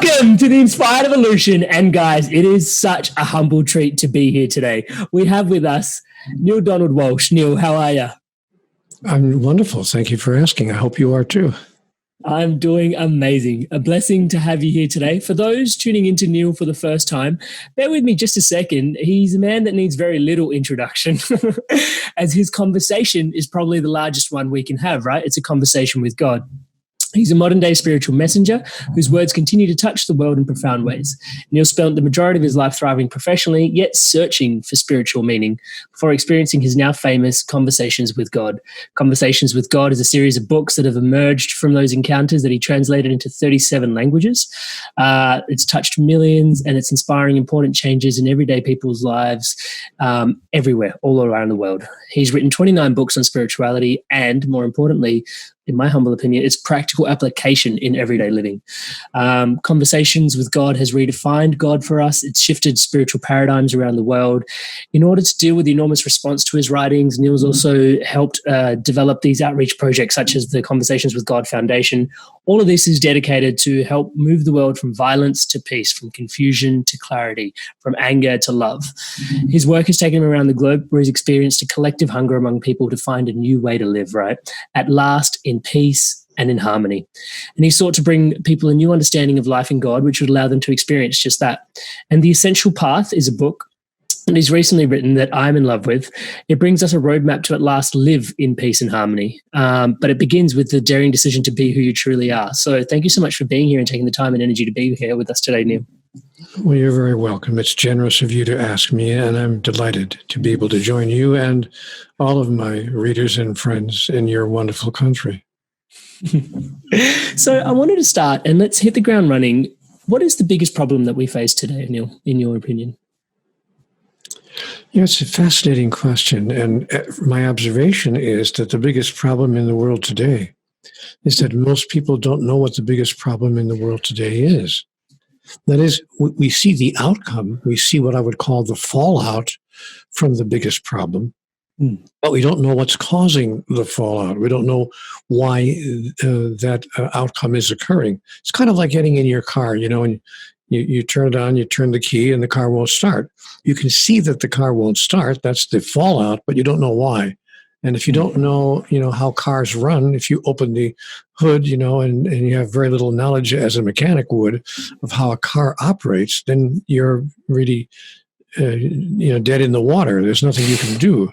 Welcome to the Inspired Evolution. And guys, it is such a humble treat to be here today. We have with us Neale Donald Walsch. Neale, how are you? I'm wonderful. Thank you for asking. I hope you are too. I'm doing amazing. A blessing to have you here today. For those tuning into Neale for the first time, bear with me just a second. He's a man that needs very little introduction as his conversation is probably the largest one we can have, right? It's a conversation with God. He's a modern-day spiritual messenger whose words continue to touch the world in profound ways. Neale spent the majority of his life thriving professionally, yet searching for spiritual meaning before experiencing his now famous Conversations with God. Conversations with God is a series of books that have emerged from those encounters that he translated into 37 languages. It's touched millions, and it's inspiring important changes in everyday people's lives everywhere, all around the world. He's written 29 books on spirituality and, more importantly, in my humble opinion, it's practical application in everyday living. Conversations with God has redefined God for us. It's shifted spiritual paradigms around the world. In order to deal with the enormous response to his writings, Neale's also helped develop these outreach projects such as the Conversations with God Foundation. All of this is dedicated to help move the world from violence to peace, from confusion to clarity, from anger to love. His work has taken him around the globe where he's experienced a collective hunger among people to find a new way to live, right? At last, in peace and in harmony. And he sought to bring people a new understanding of life in God, which would allow them to experience just that. And The Essential Path is a book that he's recently written that I'm in love with. It brings us a roadmap to at last live in peace and harmony. But it begins with the daring decision to be who you truly are. So thank you so much for being here and taking the time and energy to be here with us today, Neale. Well, you're very welcome. It's generous of you to ask me, and I'm delighted to be able to join you and all of my readers and friends in your wonderful country. So I wanted to start, and let's hit the ground running. What is the biggest problem that we face today, Neale, in your opinion? Yeah, it's a fascinating question. And my observation is that the biggest problem in the world today is that most people don't know what the biggest problem in the world today is. That is, we see the outcome, we see what I would call the fallout from the biggest problem, but we don't know what's causing the fallout. We don't know why that outcome is occurring. It's kind of like getting in your car, and you turn it on, you turn the key, and the car won't start. You can see that the car won't start. That's the fallout, but you don't know why. And if you don't know, how cars run, if you open the hood, and you have very little knowledge as a mechanic would of how a car operates, then you're really, dead in the water. There's nothing you can do.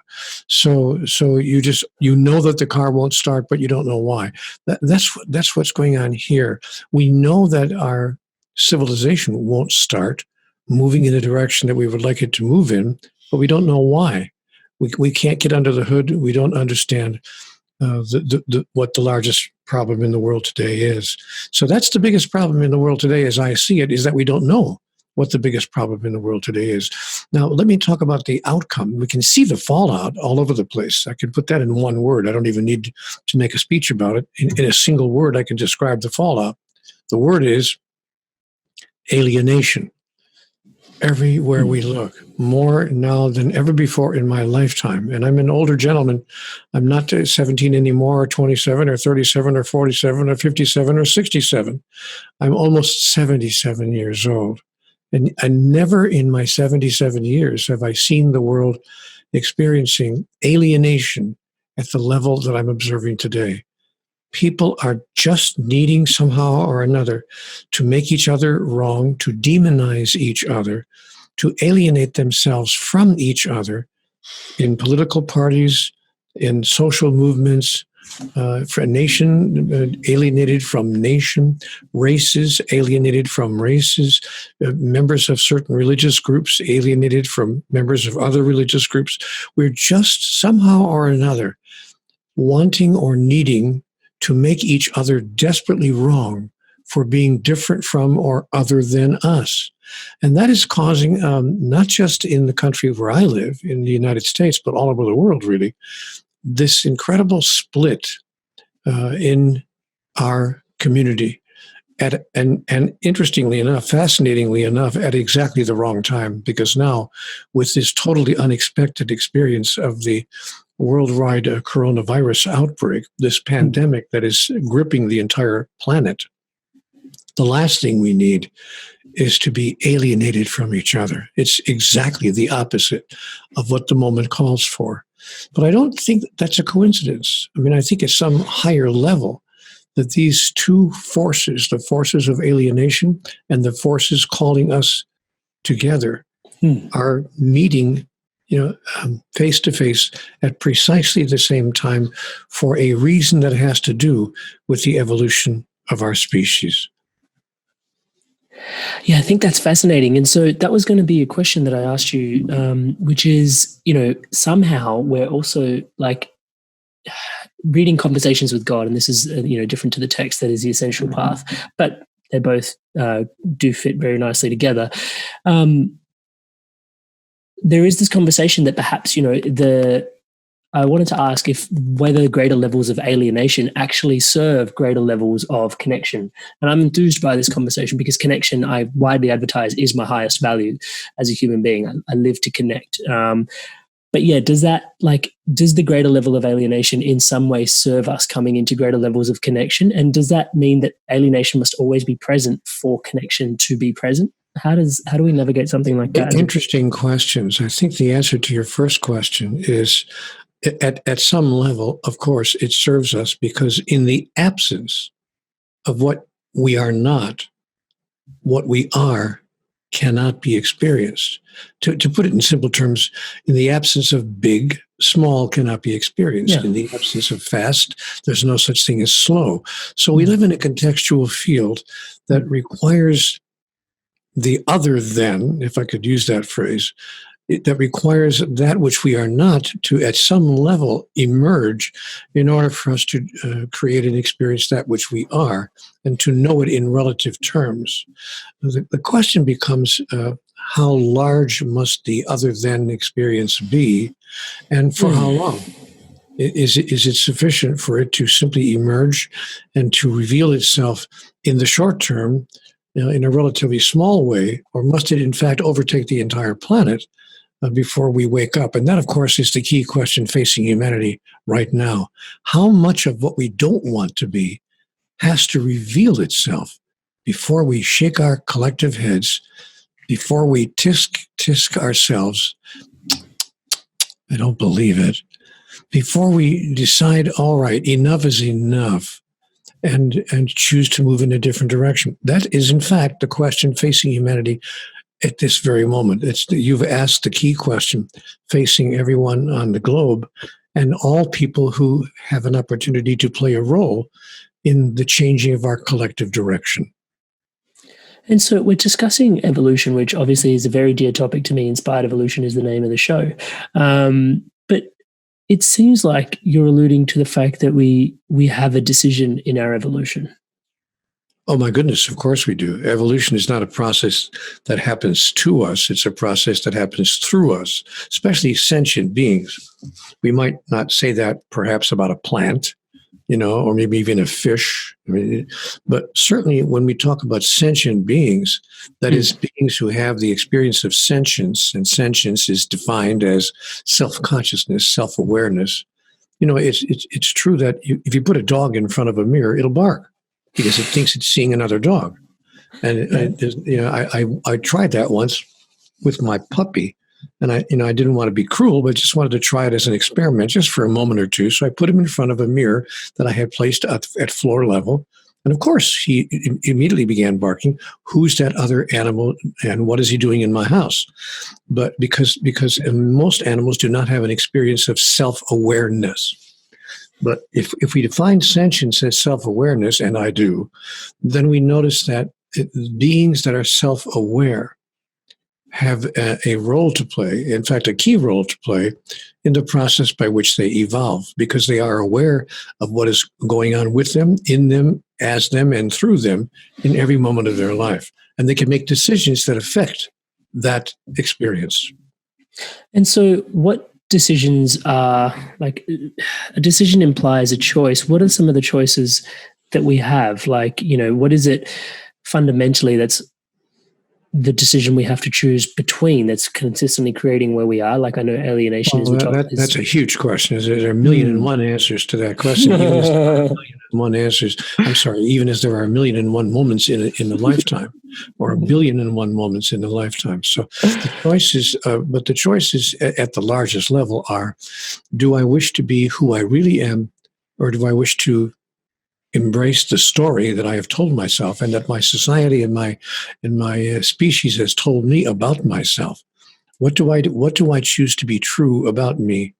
So you know that the car won't start, but you don't know why. That's what's going on here. We know that our civilization won't start moving in the direction that we would like it to move in, but we don't know why. We can't get under the hood. We don't understand what the largest problem in the world today is. So that's the biggest problem in the world today, as I see it, is that we don't know what the biggest problem in the world today is. Now, let me talk about the outcome. We can see the fallout all over the place. I can put that in one word. I don't even need to make a speech about it. In a single word, I can describe the fallout. The word is alienation. Everywhere we look, more now than ever before in my lifetime. And I'm an older gentleman. I'm not 17 anymore, or 27, or 37, or 47, or 57, or 67. I'm almost 77 years old. And never in my 77 years have I seen the world experiencing alienation at the level that I'm observing today. People are just needing somehow or another to make each other wrong, to demonize each other, to alienate themselves from each other in political parties, in social movements, for a nation alienated from nation, races alienated from races, members of certain religious groups alienated from members of other religious groups. We're just somehow or another wanting or needing to make each other desperately wrong for being different from or other than us. And that is causing, not just in the country where I live, in the United States, but all over the world, really, this incredible split in our community. And interestingly enough, fascinatingly enough, at exactly the wrong time, because now, with this totally unexpected experience of the worldwide coronavirus outbreak, this pandemic that is gripping the entire planet, The last thing we need is to be alienated from each other. It's exactly the opposite of what the moment calls for. But I don't think that's a coincidence. I mean, I think at some higher level that these two forces, the forces of alienation and the forces calling us together, are meeting, face to face at precisely the same time for a reason that has to do with the evolution of our species. Yeah, I think that's fascinating. And so that was going to be a question that I asked you, which is, somehow we're also like reading Conversations with God, and this is, different to the text that is the essential path, but they both do fit very nicely together. There is this conversation that perhaps, I wanted to ask whether greater levels of alienation actually serve greater levels of connection. And I'm enthused by this conversation because connection, I widely advertise, is my highest value as a human being. I live to connect. But yeah, does the greater level of alienation in some way serve us coming into greater levels of connection? And does that mean that alienation must always be present for connection to be present? How do we navigate something like that? Interesting questions. I think the answer to your first question is at some level, of course, it serves us because in the absence of what we are not, what we are cannot be experienced. To put it in simple terms, in the absence of big, small cannot be experienced. Yeah. In the absence of fast, there's no such thing as slow. So we live in a contextual field that requires the other than, if I could use that phrase, that requires that which we are not to, at some level, emerge in order for us to create and experience that which we are and to know it in relative terms. The question becomes, how large must the other than experience be and for how long? Is it sufficient for it to simply emerge and to reveal itself in the short term, in a relatively small way, or must it in fact overtake the entire planet before we wake up? And that, of course, is the key question facing humanity right now. How much of what we don't want to be has to reveal itself before we shake our collective heads, before we tisk ourselves, I don't believe it, before we decide, all right, enough is enough, and choose to move in a different direction? That is, in fact, the question facing humanity at this very moment. You've asked the key question facing everyone on the globe and all people who have an opportunity to play a role in the changing of our collective direction. And so we're discussing evolution, which obviously is a very dear topic to me. Inspired Evolution is the name of the show. But it seems like you're alluding to the fact that we have a decision in our evolution. Oh, my goodness, of course we do. Evolution is not a process that happens to us. It's a process that happens through us, especially sentient beings. We might not say that perhaps about a plant, or maybe even a fish. But certainly when we talk about sentient beings, that is beings who have the experience of sentience, and sentience is defined as self-consciousness, self-awareness. It's true that if you put a dog in front of a mirror, it'll bark because it thinks it's seeing another dog. And I tried that once with my puppy, and I didn't want to be cruel, but just wanted to try it as an experiment just for a moment or two. So I put him in front of a mirror that I had placed at floor level. And of course, he immediately began barking, who's that other animal and what is he doing in my house? But because most animals do not have an experience of self-awareness. But if we define sentience as self-awareness, and I do, then we notice that beings that are self-aware have a role to play, in fact, a key role to play in the process by which they evolve, because they are aware of what is going on with them, in them, as them, and through them in every moment of their life. And they can make decisions that affect that experience. And so what decisions are, like, a decision implies a choice. What are some of the choices that we have? Like, what is it fundamentally that's the decision we have to choose between that's consistently creating where we are? Like, I know alienation is... That's a huge question. There are a million and one answers to that question. Even as there are a million and one answers, I'm sorry, even as there are a million and one moments in a lifetime, or a billion and one moments in a lifetime. So the choices at the largest level are, do I wish to be who I really am, or do I wish to embrace the story that I have told myself and that my society and my species has told me about myself? What do I choose to be true about me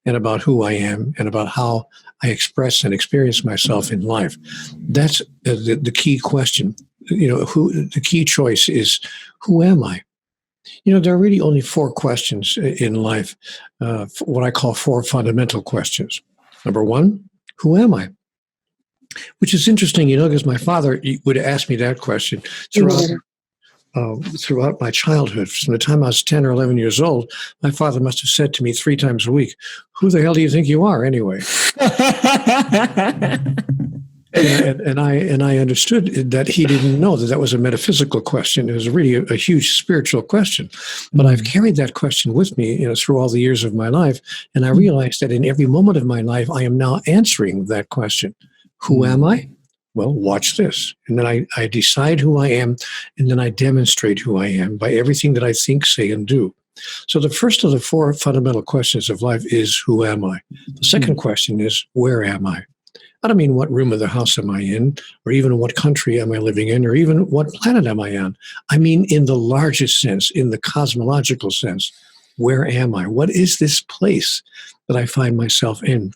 and about who I am and about how I express and experience myself in life? That's the key question. The key choice is, who am I? There are really only four questions in life, what I call four fundamental questions. Number one, who am I? Which is interesting, because my father would ask me that question throughout my childhood. From the time I was 10 or 11 years old, my father must have said to me 3 times a week, "Who the hell do you think you are, anyway?" and I understood that he didn't know that was a metaphysical question. It was really a huge spiritual question. But I've carried that question with me, through all the years of my life, and I realized that in every moment of my life, I am now answering that question. Who am I? Well, watch this. And then I decide who I am, and then I demonstrate who I am by everything that I think, say, and do. So the first of the four fundamental questions of life is, who am I? The second question is, where am I? I don't mean what room of the house am I in, or even what country am I living in, or even what planet am I on. I mean, in the largest sense, in the cosmological sense, where am I? What is this place that I find myself in?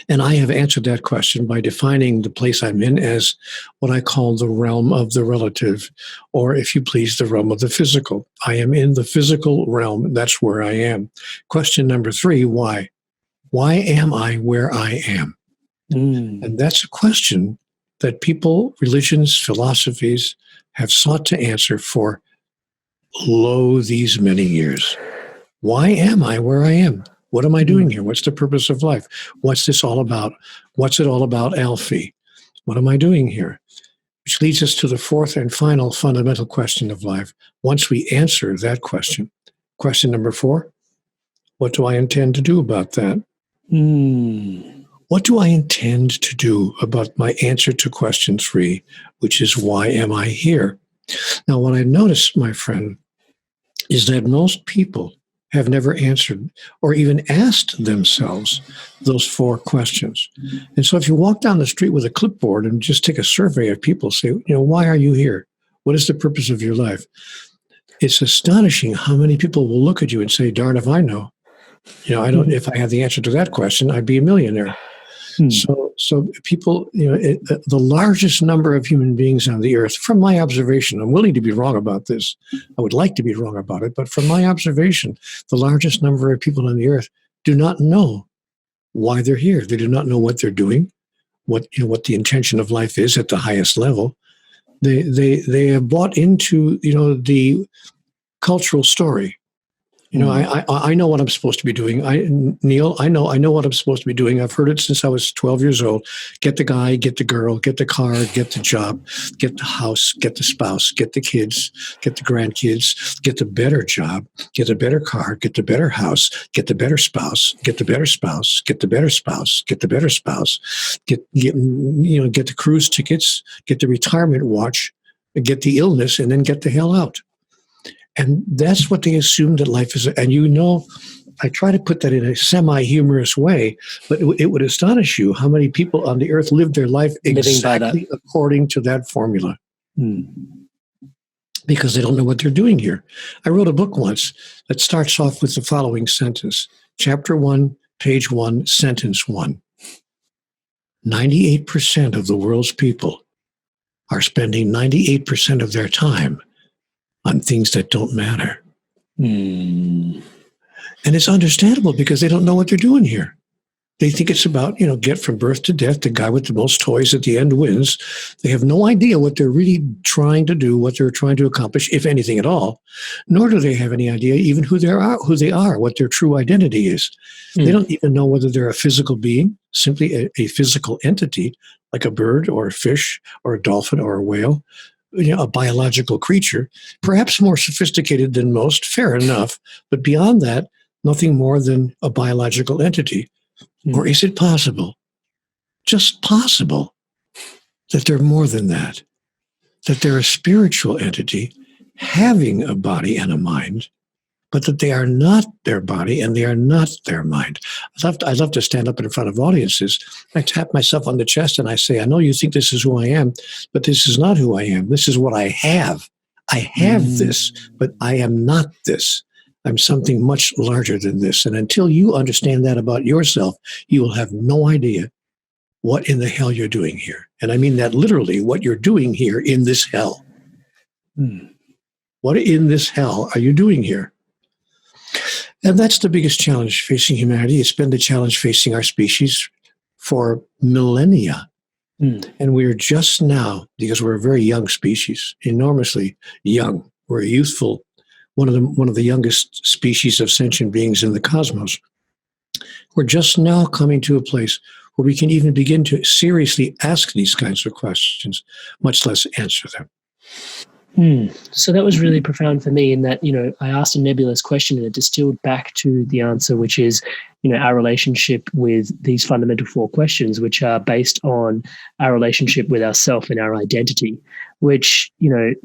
And I have answered that question by defining the place I'm in as what I call the realm of the relative, or, if you please, the realm of the physical. I am in the physical realm. That's where I am. Question number 3, why? Why am I where I am? And that's a question that people, religions, philosophies have sought to answer for these many years. Why am I where I am? What am I doing here? What's the purpose of life? What's this all about? What's it all about, Alfie? What am I doing here? Which leads us to the fourth and final fundamental question of life. Once we answer that question, question number 4, what do I intend to do about that? What do I intend to do about my answer to question 3, which is, why am I here? Now, what I've noticed, my friend, is that most people have never answered or even asked themselves those 4 questions. And so if you walk down the street with a clipboard and just take a survey of people, say, why are you here? What is the purpose of your life? It's astonishing how many people will look at you and say, darn if I know. If I had the answer to that question, I'd be a millionaire. So people, the largest number of human beings on the earth, from my observation, I'm willing to be wrong about this. I would like to be wrong about it, but from my observation, the largest number of people on the earth do not know why they're here. They do not know what they're doing, what the intention of life is at the highest level. They have bought into the cultural story. I know what I'm supposed to be doing. Neale, I know what I'm supposed to be doing. I've heard it since I was 12 years old. Get the guy, get the girl, get the car, get the job, get the house, get the spouse, get the kids, get the grandkids, get the better job, get the better car, get the better house, get the better spouse, get the better spouse, get the better spouse, get the better spouse, get the cruise tickets, get the retirement watch, get the illness, and then get the hell out. And that's what they assume that life is. And I try to put that in a semi-humorous way, but it would astonish you how many people on the earth live their life exactly according to that formula. Because they don't know what they're doing here. I wrote a book once that starts off with the following sentence. Chapter 1, page 1, sentence 1. 98% of the world's people are spending 98% of their time on things that don't matter. And it's understandable because they don't know what they're doing here. They think it's about, get from birth to death, the guy with the most toys at the end wins. They have no idea what they're really trying to do, what they're trying to accomplish, if anything at all, nor do they have any idea even who they are, what their true identity is. They don't even know whether they're a physical being, simply a physical entity, like a bird or a fish or a dolphin or a whale, a biological creature, perhaps more sophisticated than most, fair enough, but beyond that, nothing more than a biological entity. Or is it possible, just possible, that they're more than that they're a spiritual entity having a body and a mind, but that they are not their body and they are not their mind? I love to stand up in front of audiences. I tap myself on the chest and I say, I know you think this is who I am, but this is not who I am. This is what I have. I have this, but I am not this. I'm something much larger than this. And until you understand that about yourself, you will have no idea what in the hell you're doing here. And I mean that literally, what you're doing here in this hell. What in this hell are you doing here? And that's the biggest challenge facing humanity. It's been the challenge facing our species for millennia. And we're just now, because we're a very young species, enormously young. We're a youthful, one of the youngest species of sentient beings in the cosmos. We're just now coming to a place where we can even begin to seriously ask these kinds of questions, much less answer them. So that was really profound for me in that, I asked a nebulous question and it distilled back to the answer, which is, our relationship with these fundamental four questions, which are based on our relationship with ourself and our identity, which,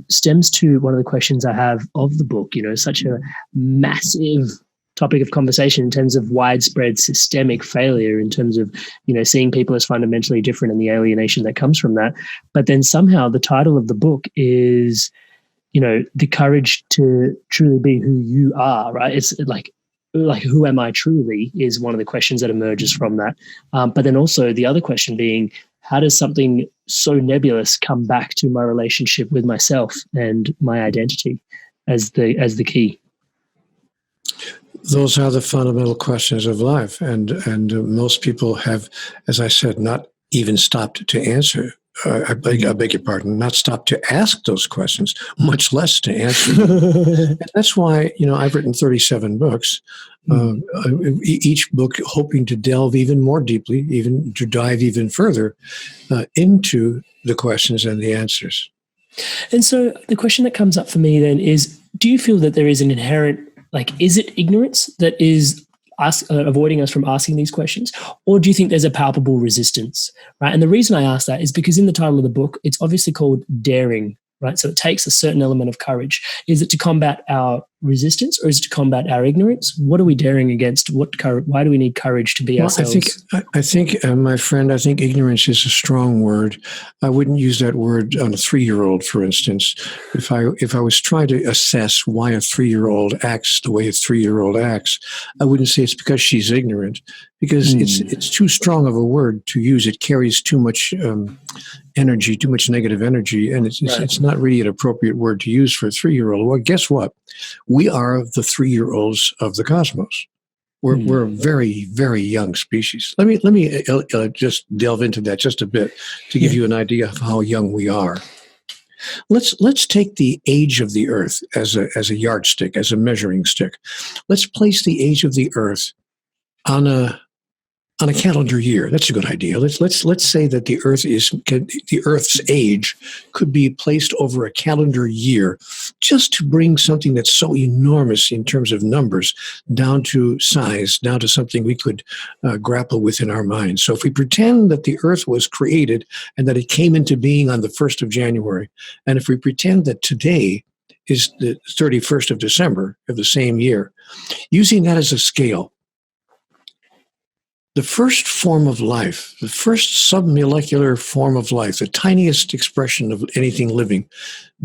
stems to one of the questions I have of the book, such a massive topic of conversation in terms of widespread systemic failure, in terms of, seeing people as fundamentally different and the alienation that comes from that. But then somehow the title of the book is, the courage to truly be who you are, right? It's like who am I truly is one of the questions that emerges from that. But then also the other question being, how does something so nebulous come back to my relationship with myself and my identity as the key? Those are the fundamental questions of life, and most people have, as I said, not even stopped to answer. I beg your pardon, not stopped to ask those questions, much less to answer them. That's why, I've written 37 books, each book hoping to delve even more deeply, even to dive even further into the questions and the answers. And so the question that comes up for me then is, do you feel that there is an inherent, is it ignorance that is avoiding us from asking these questions? Or do you think there's a palpable resistance, right? And the reason I ask that is because in the title of the book, it's obviously called Daring, right? So it takes a certain element of courage. Is it to combat our resistance or is it to combat our ignorance? What are we daring against? Why do we need courage to be ourselves? I think, my friend, I think ignorance is a strong word. I wouldn't use that word on a 3-year-old, for instance. If I was trying to assess why a 3-year-old acts the way a 3-year-old acts, I wouldn't say it's because she's ignorant, because it's too strong of a word to use. It carries too much energy, too much negative energy, and it's not really an appropriate word to use for a 3-year-old. Well, guess what? We are the 3-year-olds of the cosmos. We're a very, very young species. Let me just delve into that just a bit to give you an idea of how young we are. Let's take the age of the Earth as a yardstick, as a measuring stick. Let's place the age of the Earth on a calendar year. That's a good idea. Let's say that the Earth's age could be placed over a calendar year, just to bring something that's so enormous in terms of numbers down to size, down to something we could grapple with in our minds. So if we pretend that the Earth was created and that it came into being on the 1st of January, and if we pretend that today is the 31st of December of the same year, using that as a scale, the first form of life, the first submolecular form of life, the tiniest expression of anything living,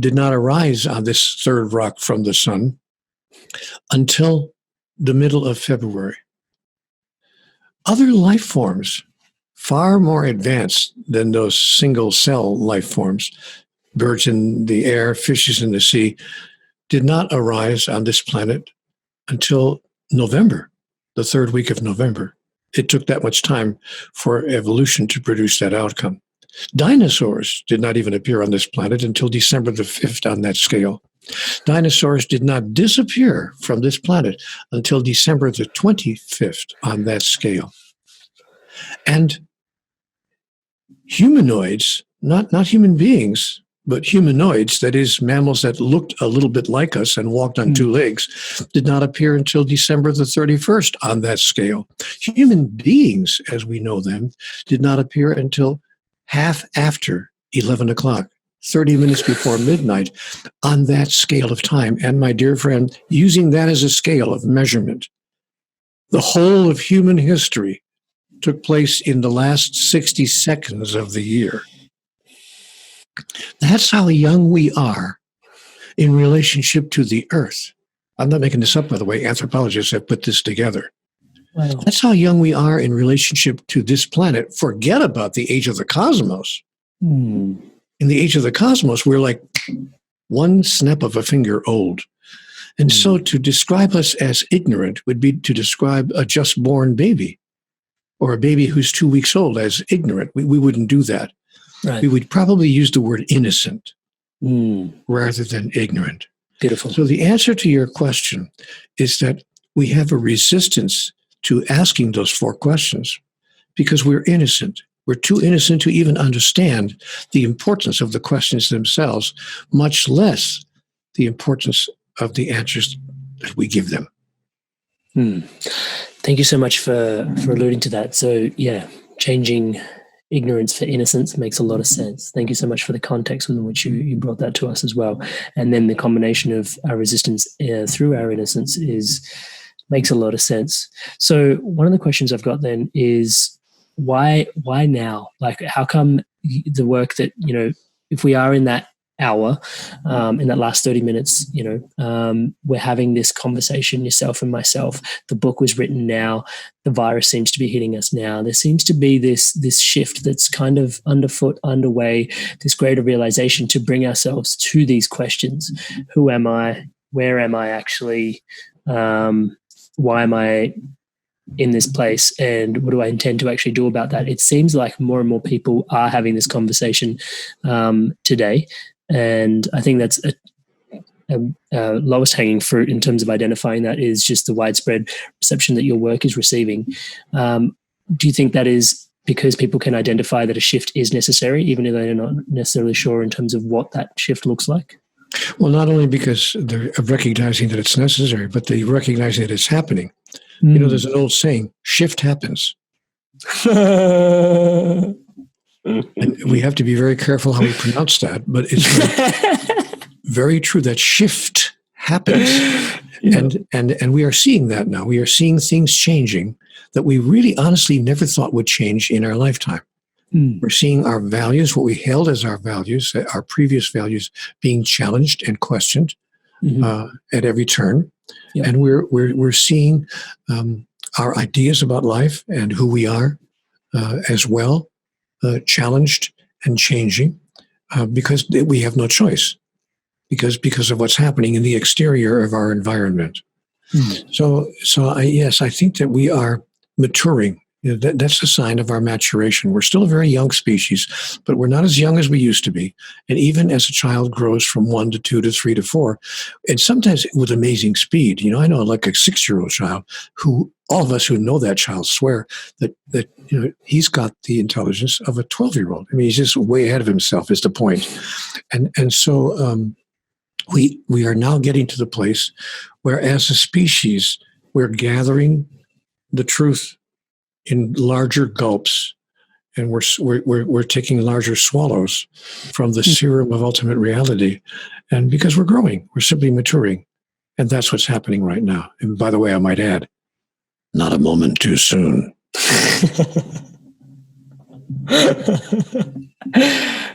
did not arise on this third rock from the sun until the middle of February. Other life forms, far more advanced than those single-cell life forms, birds in the air, fishes in the sea, did not arise on this planet until November, the third week of November. It took that much time for evolution to produce that outcome. Dinosaurs did not even appear on this planet until December the 5th on that scale. Dinosaurs did not disappear from this planet until December the 25th on that scale. And humanoids, not human beings, But humanoids, that is, mammals that looked a little bit like us and walked on two legs, did not appear until December the 31st on that scale. Human beings, as we know them, did not appear until half after 11 o'clock, 30 minutes before midnight on that scale of time. And my dear friend, using that as a scale of measurement, the whole of human history took place in the last 60 seconds of the year. That's how young we are in relationship to the Earth. I'm not making this up, by the way. Anthropologists have put this together. Wow. That's how young we are in relationship to this planet. Forget about the age of the cosmos. In the age of the cosmos, we're like one snap of a finger old. And so to describe us as ignorant would be to describe a just born baby or a baby who's 2 weeks old as ignorant. We wouldn't do that. Right. We would probably use the word innocent rather than ignorant. Beautiful. So the answer to your question is that we have a resistance to asking those four questions because we're innocent. We're too innocent to even understand the importance of the questions themselves, much less the importance of the answers that we give them. Thank you so much for alluding to that. So, yeah, changing ignorance for innocence makes a lot of sense. Thank you so much for the context within which you brought that to us as well. And then the combination of our resistance through our innocence makes a lot of sense. So one of the questions I've got then is why now? Like, how come the work that, if we are in that hour, in that last 30 minutes, we're having this conversation, yourself and myself. The book was written now. The virus seems to be hitting us now. There seems to be this shift that's kind of underway, this greater realization to bring ourselves to these questions. Who am I? Where am I actually? Why am I in this place? And what do I intend to actually do about that? It seems like more and more people are having this conversation today. And I think that's a lowest hanging fruit in terms of identifying that is just the widespread reception that your work is receiving. Do you think that is because people can identify that a shift is necessary, even if they're not necessarily sure in terms of what that shift looks like? Well, not only because they're recognizing that it's necessary, but they recognize that it's happening. There's an old saying, shift happens. And we have to be very careful how we pronounce that, but it's very true that shift happens. Yeah. And we are seeing that now. We are seeing things changing that we really honestly never thought would change in our lifetime. We're seeing our values, what we held as our values, our previous values, being challenged and questioned at every turn. Yeah. And we're seeing our ideas about life and who we are as well challenged and changing because we have no choice because of what's happening in the exterior of our environment. So I think that we are maturing. That's a sign of our maturation. We're still a very young species, but we're not as young as we used to be. And even as a child grows from 1 to 2 to 3 to 4, and sometimes with amazing speed. I know like a 6-year-old child who all of us who know that child swear that he's got the intelligence of a 12-year-old. I mean, he's just way ahead of himself is the point. And so we are now getting to the place where as a species, we're gathering the truth in larger gulps, and we're taking larger swallows from the serum of ultimate reality. And because we're growing, we're simply maturing. And that's what's happening right now. And by the way, I might add, not a moment too soon.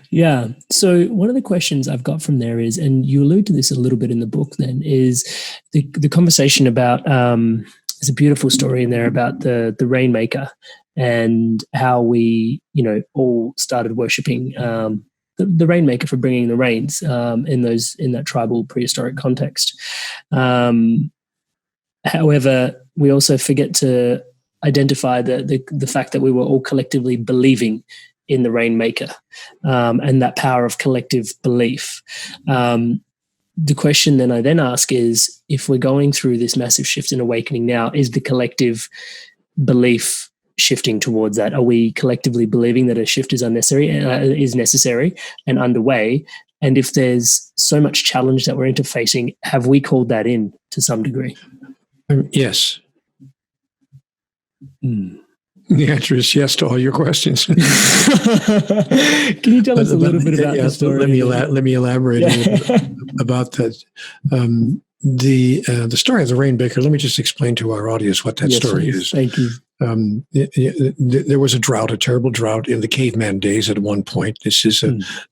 Yeah. So one of the questions I've got from there is, and you allude to this a little bit in the book then, is the conversation about, there's a beautiful story in there about the Rainmaker and how we, all started worshipping the Rainmaker for bringing the rains in that tribal prehistoric context. However, we also forget to identify the fact that we were all collectively believing in the Rainmaker and that power of collective belief. The question then I then ask is, if we're going through this massive shift in awakening now, is the collective belief shifting towards that? Are we collectively believing that a shift is necessary and underway? And if there's so much challenge that we're interfacing, have we called that in to some degree? Yes. The answer is yes to all your questions. Can you tell us a little bit about the story? Let me elaborate a little bit about that. The story of the Rainmaker. Let me just explain to our audience what that story is. Thank you. There was a drought, a terrible drought in the caveman days at one point. This is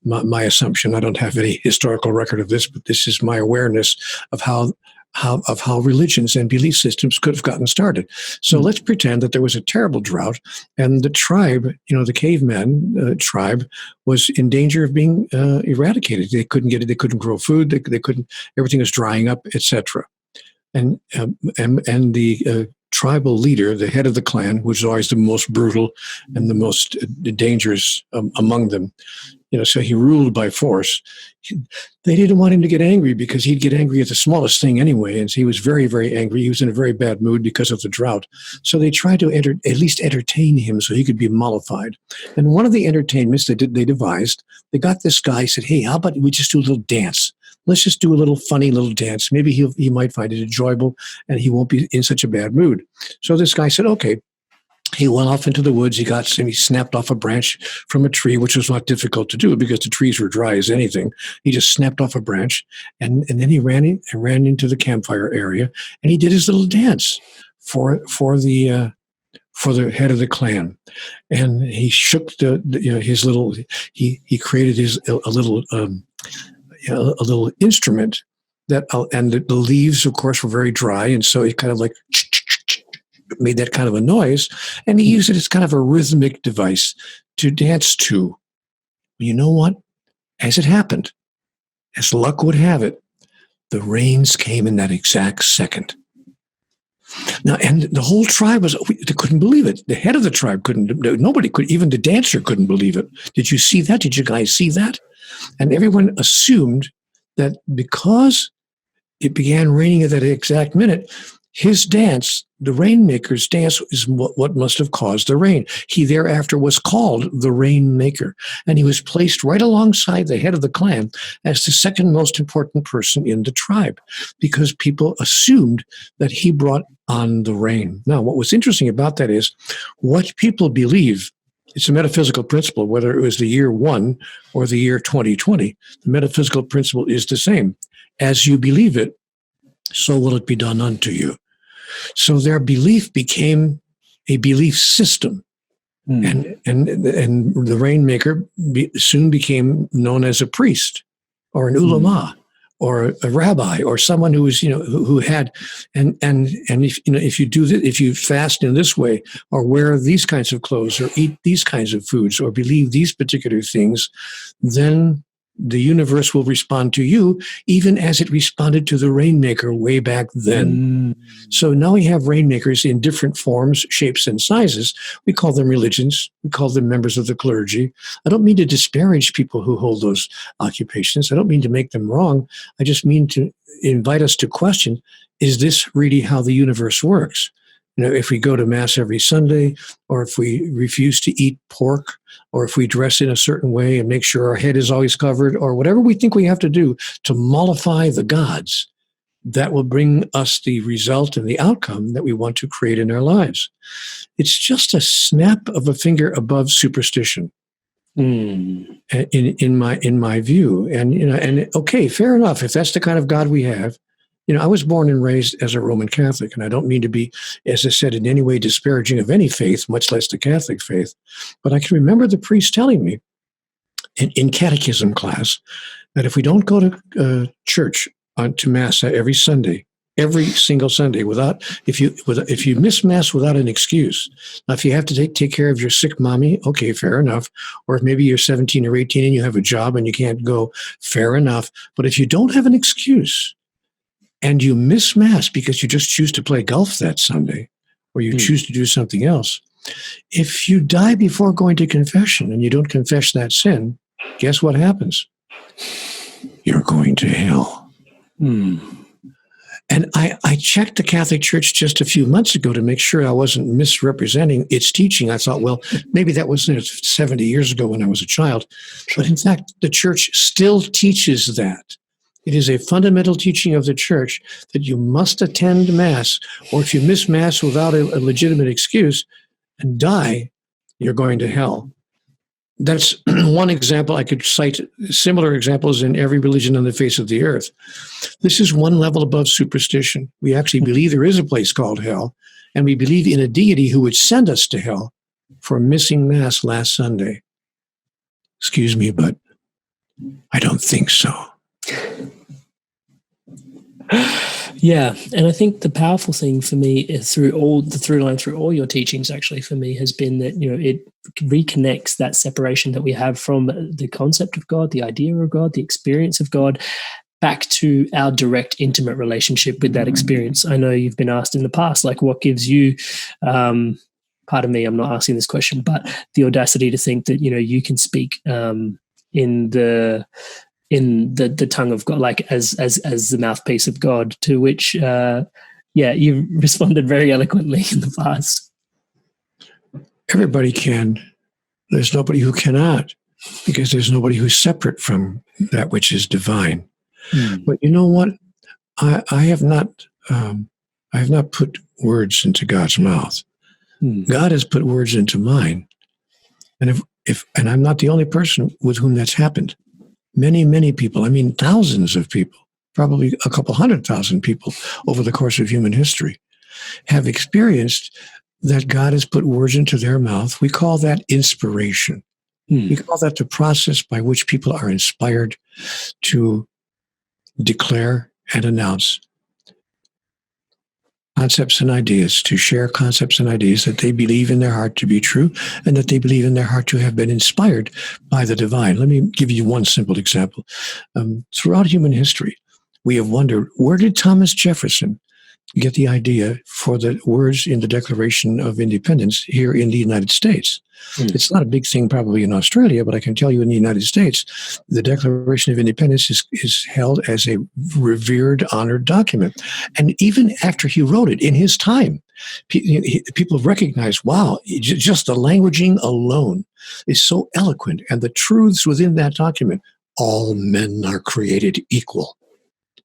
my assumption. I don't have any historical record of this, but this is my awareness of how religions and belief systems could have gotten started. So let's pretend that there was a terrible drought, and the tribe, the caveman tribe, was in danger of being eradicated. They couldn't get it. They couldn't grow food. They couldn't. Everything was drying up, etc. And the tribal leader, the head of the clan, which was always the most brutal and the most dangerous among them, so he ruled by force. They didn't want him to get angry because he'd get angry at the smallest thing anyway. And so he was very, very angry. He was in a very bad mood because of the drought. So they tried to at least entertain him so he could be mollified. And one of the entertainments they devised, they got this guy, said, hey, how about we just do a little dance? Let's just do a little funny little dance. Maybe he might find it enjoyable and he won't be in such a bad mood. So this guy said, okay. He went off into the woods. He snapped off a branch from a tree, which was not difficult to do because the trees were dry as anything. He just snapped off a branch, and then he ran into the campfire area, and he did his little dance for the head of the clan, and he shook his little. He created a little instrument that, and the leaves, of course, were very dry, and so he kind of like made that kind of a noise, and he used it as kind of a rhythmic device to dance to. You know what? As it happened, as luck would have it, the rains came in that exact second. Now, and the whole tribe they couldn't believe it. The head of the tribe nobody could, even the dancer couldn't believe it. Did you see that? Did you guys see that? And everyone assumed that because it began raining at that exact minute, his dance, the Rainmaker's dance, is what must have caused the rain. He thereafter was called the Rainmaker, and he was placed right alongside the head of the clan as the second most important person in the tribe, because people assumed that he brought on the rain. Now, what was interesting about that is what people believe. It's a metaphysical principle, whether it was the year 1 or the year 2020. The metaphysical principle is the same. As you believe it, so will it be done unto you. So their belief became a belief system. And the Rainmaker soon became known as a priest or an ulama or a rabbi or someone who was, who had, and if you do this, if you fast in this way or wear these kinds of clothes or eat these kinds of foods or believe these particular things, then the universe will respond to you, even as it responded to the Rainmaker way back then. So now we have Rainmakers in different forms, shapes, and sizes. We call them religions. We call them members of the clergy. I don't mean to disparage people who hold those occupations. I don't mean to make them wrong. I just mean to invite us to question, is this really how the universe works? If we go to Mass every Sunday, or if we refuse to eat pork, or if we dress in a certain way and make sure our head is always covered, or whatever we think we have to do to mollify the gods, that will bring us the result and the outcome that we want to create in our lives. It's just a snap of a finger above superstition, in my view. And okay, fair enough. If that's the kind of God we have. I was born and raised as a Roman Catholic, and I don't mean to be, as I said, in any way disparaging of any faith, much less the Catholic faith. But I can remember the priest telling me in catechism class that if we don't go to church to Mass every Sunday, every single Sunday, if you miss Mass without an excuse, now if you have to take care of your sick mommy, okay, fair enough. Or if maybe you're 17 or 18 and you have a job and you can't go, fair enough. But if you don't have an excuse, and you miss Mass because you just choose to play golf that Sunday, or you choose to do something else, if you die before going to confession and you don't confess that sin, guess what happens? You're going to hell. And I checked the Catholic Church just a few months ago to make sure I wasn't misrepresenting its teaching. I thought, well, maybe that was 70 years ago when I was a child. But in fact, the Church still teaches that. It is a fundamental teaching of the Church that you must attend Mass, or if you miss Mass without a legitimate excuse and die, you're going to hell. That's one example. I could cite similar examples in every religion on the face of the earth. This is one level above superstition. We actually believe there is a place called hell, and we believe in a deity who would send us to hell for missing Mass last Sunday. Excuse me, but I don't think so. Yeah, and I think the powerful thing for me is through all your teachings, actually, for me, has been that, it reconnects that separation that we have from the concept of God, the idea of God, the experience of God, back to our direct, intimate relationship with that experience. I know you've been asked in the past, like, what gives you, pardon me, I'm not asking this question, but the audacity to think that, you can speak in the tongue of God, like as the mouthpiece of God, to which, you responded very eloquently in the past. Everybody can. There's nobody who cannot, because there's nobody who's separate from that which is divine. But you know what? I have not put words into God's mouth. God has put words into mine, and if I'm not the only person with whom that's happened. Many, many people, I mean thousands of people, probably a couple 100,000 people over the course of human history, have experienced that God has put words into their mouth. We call that inspiration. We call that the process by which people are inspired to declare and announce concepts and ideas, to share concepts and ideas that they believe in their heart to be true, and that they believe in their heart to have been inspired by the divine. Let me give you one simple example. Throughout human history, we have wondered, where did Thomas Jefferson get the idea for the words in the Declaration of Independence here in the United States? It's not a big thing probably in Australia, but I can tell you in the United States, the Declaration of Independence is held as a revered, honored document. And even after he wrote it in his time, people recognize, wow, just the languaging alone is so eloquent. And the truths within that document, all men are created equal.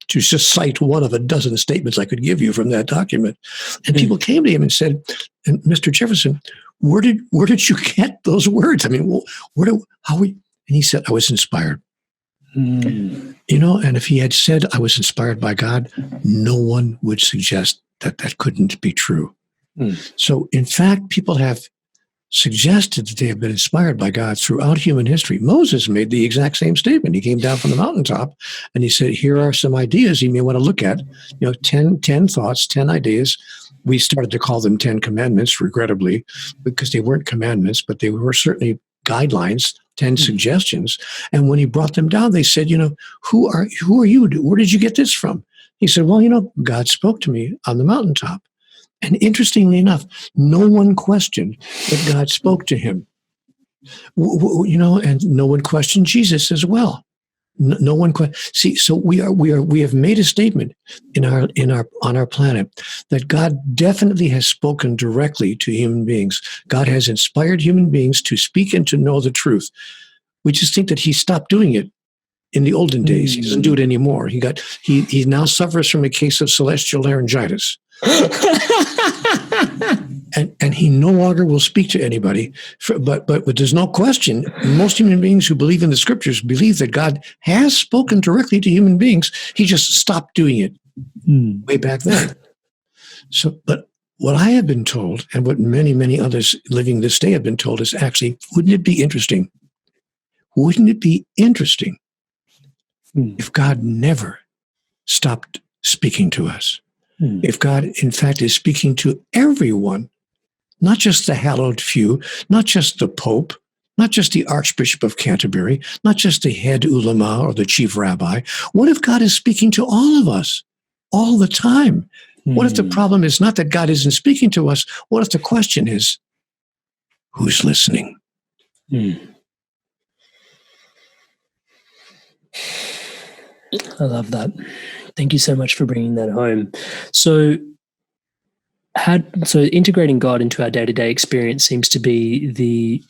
To just cite one of a dozen statements I could give you from that document. And people came to him and said, Mr. Jefferson, where did you get those words? I mean, and he said, I was inspired. And if he had said I was inspired by God, no one would suggest that couldn't be true. So in fact, people have suggested that they have been inspired by God throughout human history. Moses made the exact same statement. He came down from the mountaintop and he said, here are some ideas you may want to look at, 10 thoughts, 10 ideas. We started to call them 10 commandments, regrettably, because they weren't commandments, but they were certainly guidelines, 10 suggestions. And when he brought them down, they said, who are you? Where did you get this from? He said, well, God spoke to me on the mountaintop. And interestingly enough, no one questioned that God spoke to him. And no one questioned Jesus as well. No one see. So we have made a statement on our planet that God definitely has spoken directly to human beings. God has inspired human beings to speak and to know the truth. We just think that he stopped doing it in the olden days. He doesn't do it anymore. He now suffers from a case of celestial laryngitis. And he no longer will speak to anybody. But there's no question, most human beings who believe in the scriptures believe that God has spoken directly to human beings. He just stopped doing it way back then. So, but what I have been told, and what many, many others living this day have been told, is actually, wouldn't it be interesting? Wouldn't it be interesting if God never stopped speaking to us? If God, in fact, is speaking to everyone, not just the hallowed few, not just the Pope, not just the Archbishop of Canterbury, not just the head ulama or the chief rabbi. What if God is speaking to all of us all the time? What if the problem is not that God isn't speaking to us? What if the question is, who's listening? I love that. Thank you so much for bringing that home. So, integrating God into our day-to-day experience seems to be the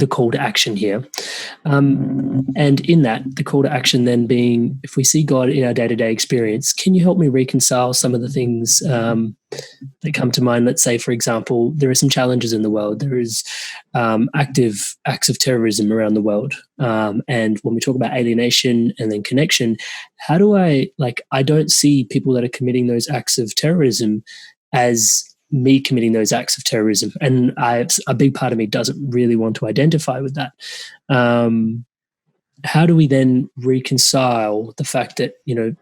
call to action here. And in that, the call to action then being, if we see God in our day-to-day experience, can you help me reconcile some of the things that come to mind? Let's say, for example, there are some challenges in the world. There is active acts of terrorism around the world. And when we talk about alienation and then connection, how do I don't see people that are committing those acts of terrorism as me committing those acts of terrorism. And a big part of me doesn't really want to identify with that. How do we then reconcile the fact that,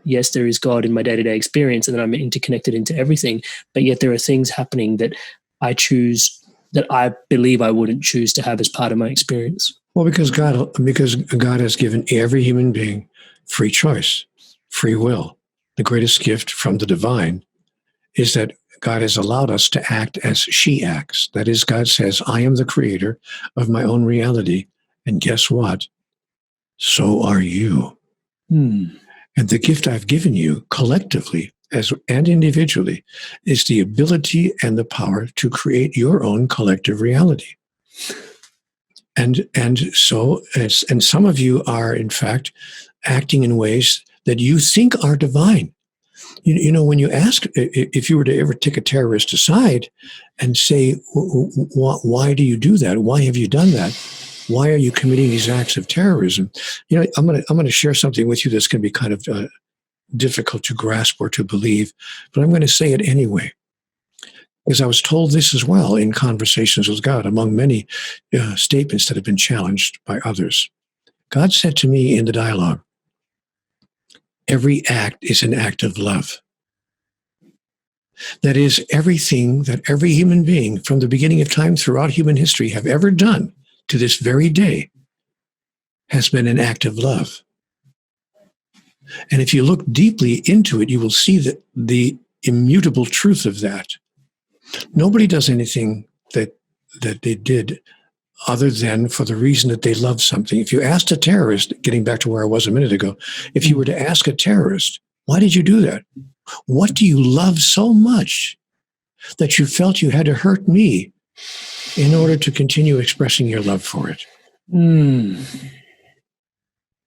yes, there is God in my day-to-day experience and that I'm interconnected into everything, but yet there are things happening that I believe I wouldn't choose to have as part of my experience? Well, because God has given every human being free choice, free will. The greatest gift from the divine is that God has allowed us to act as she acts. That is, God says, I am the creator of my own reality. And guess what? So are you. And the gift I've given you collectively and individually is the ability and the power to create your own collective reality. And some of you are, in fact, acting in ways that you think are divine. When you ask, if you were to ever take a terrorist aside and say, why do you do that? Why have you done that? Why are you committing these acts of terrorism? I'm going to share something with you that's going to be kind of difficult to grasp or to believe, but I'm going to say it anyway. Because I was told this as well in conversations with God, among many statements that have been challenged by others. God said to me in the dialogue, every act is an act of love. That is, everything that every human being from the beginning of time throughout human history have ever done to this very day has been an act of love. And if you look deeply into it, you will see that the immutable truth of that. Nobody does anything that they did other than for the reason that they love something. If you asked a terrorist, getting back to where I was a minute ago, if you were to ask a terrorist, why did you do that? What do you love so much that you felt you had to hurt me in order to continue expressing your love for it?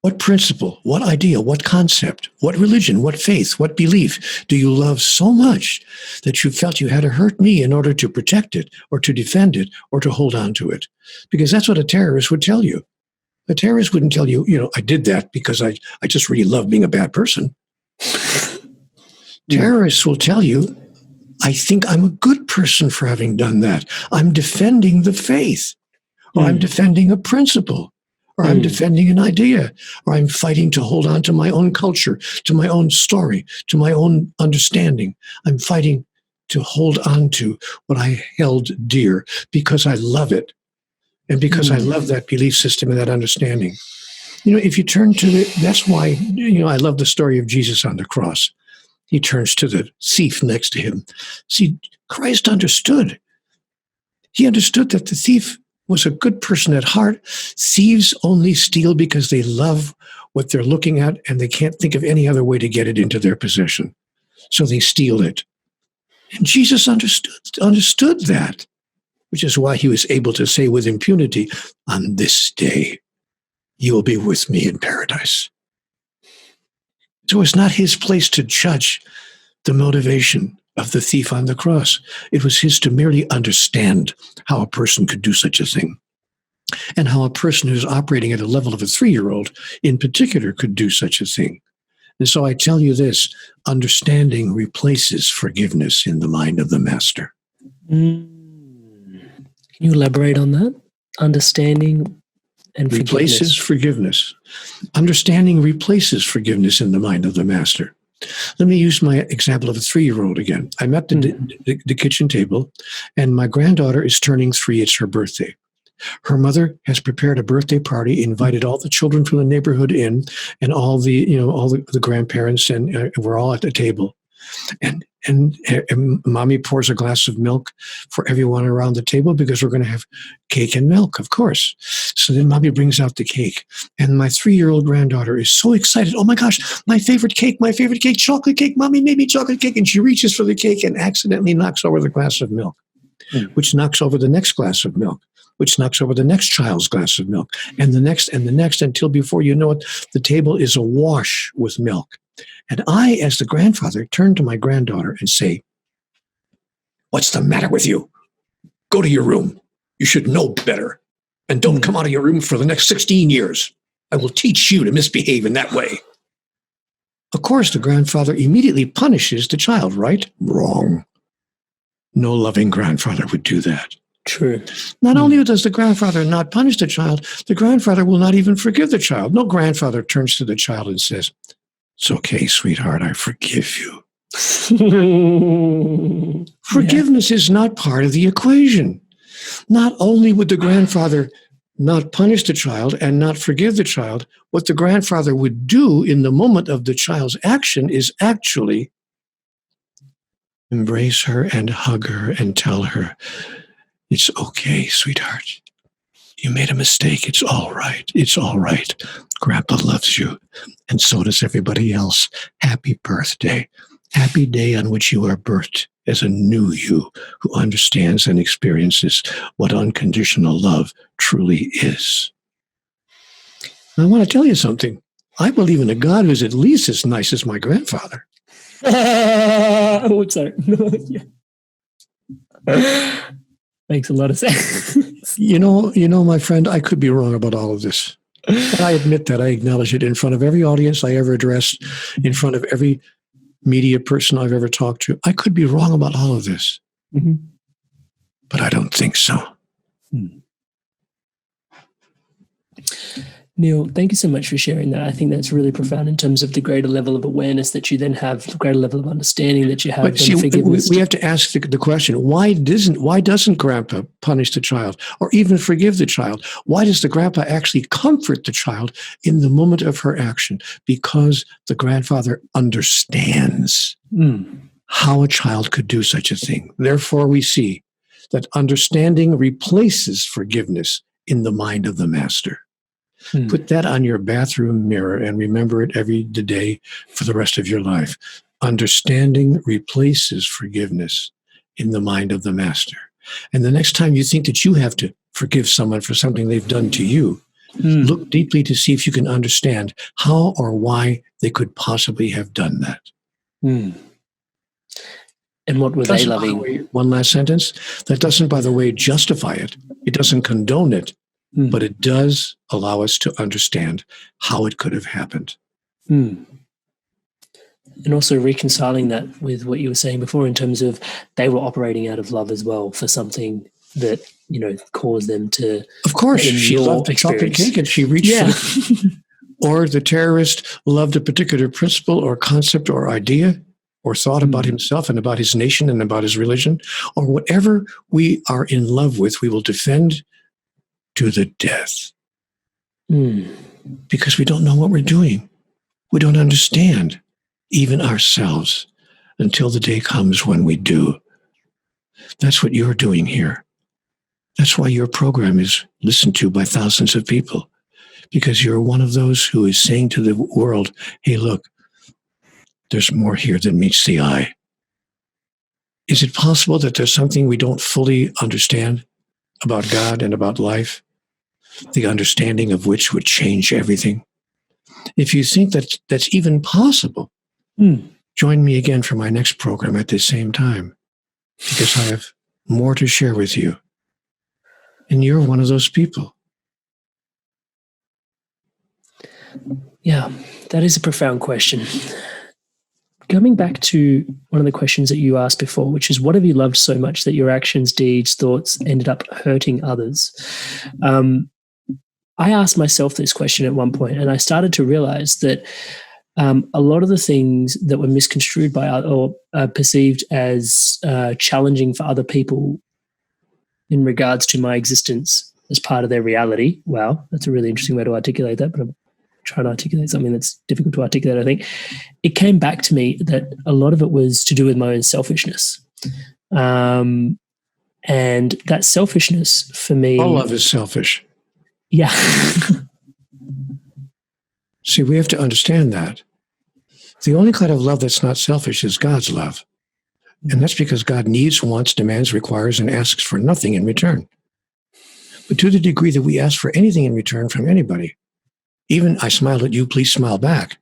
What principle, what idea, what concept, what religion, what faith, what belief do you love so much that you felt you had to hurt me in order to protect it or to defend it or to hold on to it? Because that's what a terrorist would tell you. A terrorist wouldn't tell you, I did that because I just really love being a bad person. Terrorists will tell you, I think I'm a good person for having done that. I'm defending the faith, or I'm defending a principle, or I'm defending an idea, or I'm fighting to hold on to my own culture, to my own story, to my own understanding. I'm fighting to hold on to what I held dear because I love it and because I love that belief system and that understanding. If you turn to that's why, I love the story of Jesus on the cross. He turns to the thief next to him. See, Christ understood. He understood that the thief was a good person at heart. Thieves only steal because they love what they're looking at and they can't think of any other way to get it into their possession. So they steal it. And Jesus understood that, which is why he was able to say with impunity, on this day, you will be with me in paradise. So it's not his place to judge the motivation of the thief on the cross. It was his to merely understand how a person could do such a thing and how a person who's operating at a level of a 3-year-old in particular could do such a thing. And so I tell you this, understanding replaces forgiveness in the mind of the master. Can you elaborate on that? Understanding and replaces forgiveness. Understanding replaces forgiveness in the mind of the master. Let me use my example of a 3-year-old again. I'm at the kitchen table, and my granddaughter is turning 3. It's her birthday. Her mother has prepared a birthday party, invited all the children from the neighborhood in, and all the grandparents, and we're all at the table. And And mommy pours a glass of milk for everyone around the table because we're going to have cake and milk, of course. So then mommy brings out the cake. And my 3-year-old granddaughter is so excited. Oh my gosh, my favorite cake, chocolate cake. Mommy made me chocolate cake. And she reaches for the cake and accidentally knocks over the glass of milk, which knocks over the next glass of milk, which knocks over the next child's glass of milk, and the next, until before you know it, the table is awash with milk. And I, as the grandfather, turn to my granddaughter and say, "What's the matter with you? Go to your room. You should know better. And don't come out of your room for the next 16 years. I will teach you to misbehave in that way." Of course, the grandfather immediately punishes the child, right? Wrong. No loving grandfather would do that. True. Not only does the grandfather not punish the child, the grandfather will not even forgive the child. No grandfather turns to the child and says, "It's okay, sweetheart, I forgive you." Forgiveness is not part of the equation. Not only would the grandfather not punish the child and not forgive the child, what the grandfather would do in the moment of the child's action is actually embrace her and hug her and tell her, "It's okay, sweetheart. You made a mistake. It's all right. It's all right. Grandpa loves you. And so does everybody else. Happy birthday. Happy day on which you are birthed as a new you who understands and experiences what unconditional love truly is." I want to tell you something. I believe in a God who's at least as nice as my grandfather. Oh, sorry. Makes a lot of sense. You know, my friend, I could be wrong about all of this. But I admit that. I acknowledge it in front of every audience I ever addressed, in front of every media person I've ever talked to. I could be wrong about all of this. But I don't think so. Neale, thank you so much for sharing that. I think that's really profound in terms of the greater level of awareness that you then have, the greater level of understanding that you have. But see, we have to ask the question, why doesn't Grandpa punish the child or even forgive the child? Why does the grandpa actually comfort the child in the moment of her action? Because the grandfather understands how a child could do such a thing. Therefore, we see that understanding replaces forgiveness in the mind of the master. Put that on your bathroom mirror and remember it every day for the rest of your life. Understanding replaces forgiveness in the mind of the master. And the next time you think that you have to forgive someone for something they've done to you, look deeply to see if you can understand how or why they could possibly have done that. And what were they loving? One last sentence. That doesn't, by the way, justify it. It doesn't condone it. But it does allow us to understand how it could have happened. And also reconciling that with what you were saying before in terms of they were operating out of love as well for something that, caused them to... Of course, she loved the chocolate cake and she reached for it. Or the terrorist loved a particular principle or concept or idea or thought about himself and about his nation and about his religion. Or whatever we are in love with, we will defend to the death. Because we don't know what we're doing. We don't understand even ourselves until the day comes when we do. That's what you're doing here. That's why your program is listened to by thousands of people, because you're one of those who is saying to the world, "Hey, look, there's more here than meets the eye." Is it possible that there's something we don't fully understand about God and about life, the understanding of which would change everything? If you think that that's even possible, join me again for my next program at the same time, because I have more to share with you. And you're one of those people. Yeah, that is a profound question. Coming back to one of the questions that you asked before, which is, what have you loved so much that your actions, deeds, thoughts ended up hurting others? I asked myself this question at one point, and I started to realize that a lot of the things that were misconstrued by or perceived as challenging for other people in regards to my existence as part of their reality. Wow, that's a really interesting way to articulate that, but try to articulate something that's difficult to articulate, I think. It came back to me that a lot of it was to do with my own selfishness. And that selfishness for me... All love is selfish. Yeah. See, we have to understand that. The only kind of love that's not selfish is God's love. And that's because God needs, wants, demands, requires, and asks for nothing in return. But to the degree that we ask for anything in return from anybody, even I smiled at you, please smile back.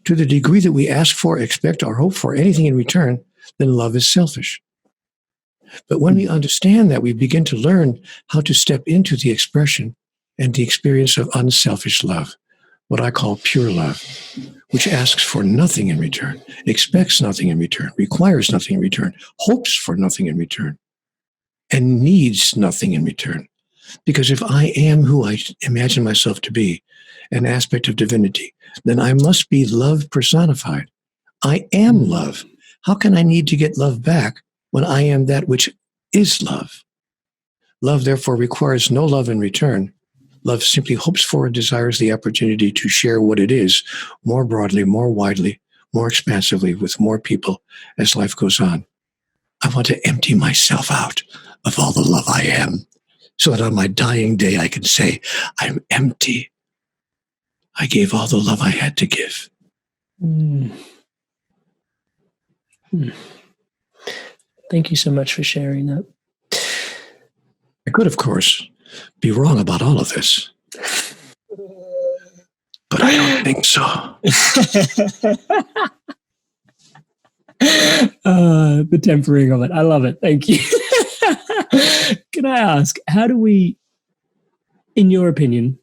To the degree that we ask for, expect, or hope for anything in return, then love is selfish. But when we understand that, we begin to learn how to step into the expression and the experience of unselfish love, what I call pure love, which asks for nothing in return, expects nothing in return, requires nothing in return, hopes for nothing in return, and needs nothing in return. Because if I am who I imagine myself to be, an aspect of divinity, then I must be love personified. I am love. How can I need to get love back when I am that which is love? Love, therefore, requires no love in return. Love simply hopes for and desires the opportunity to share what it is more broadly, more widely, more expansively with more people as life goes on. I want to empty myself out of all the love I am so that on my dying day I can say, I'm empty. I gave all the love I had to give. Thank you so much for sharing that. I could, of course, be wrong about all of this, but I don't think so. The tempering of it. I love it. Thank you. Can I ask, how do we, in your opinion,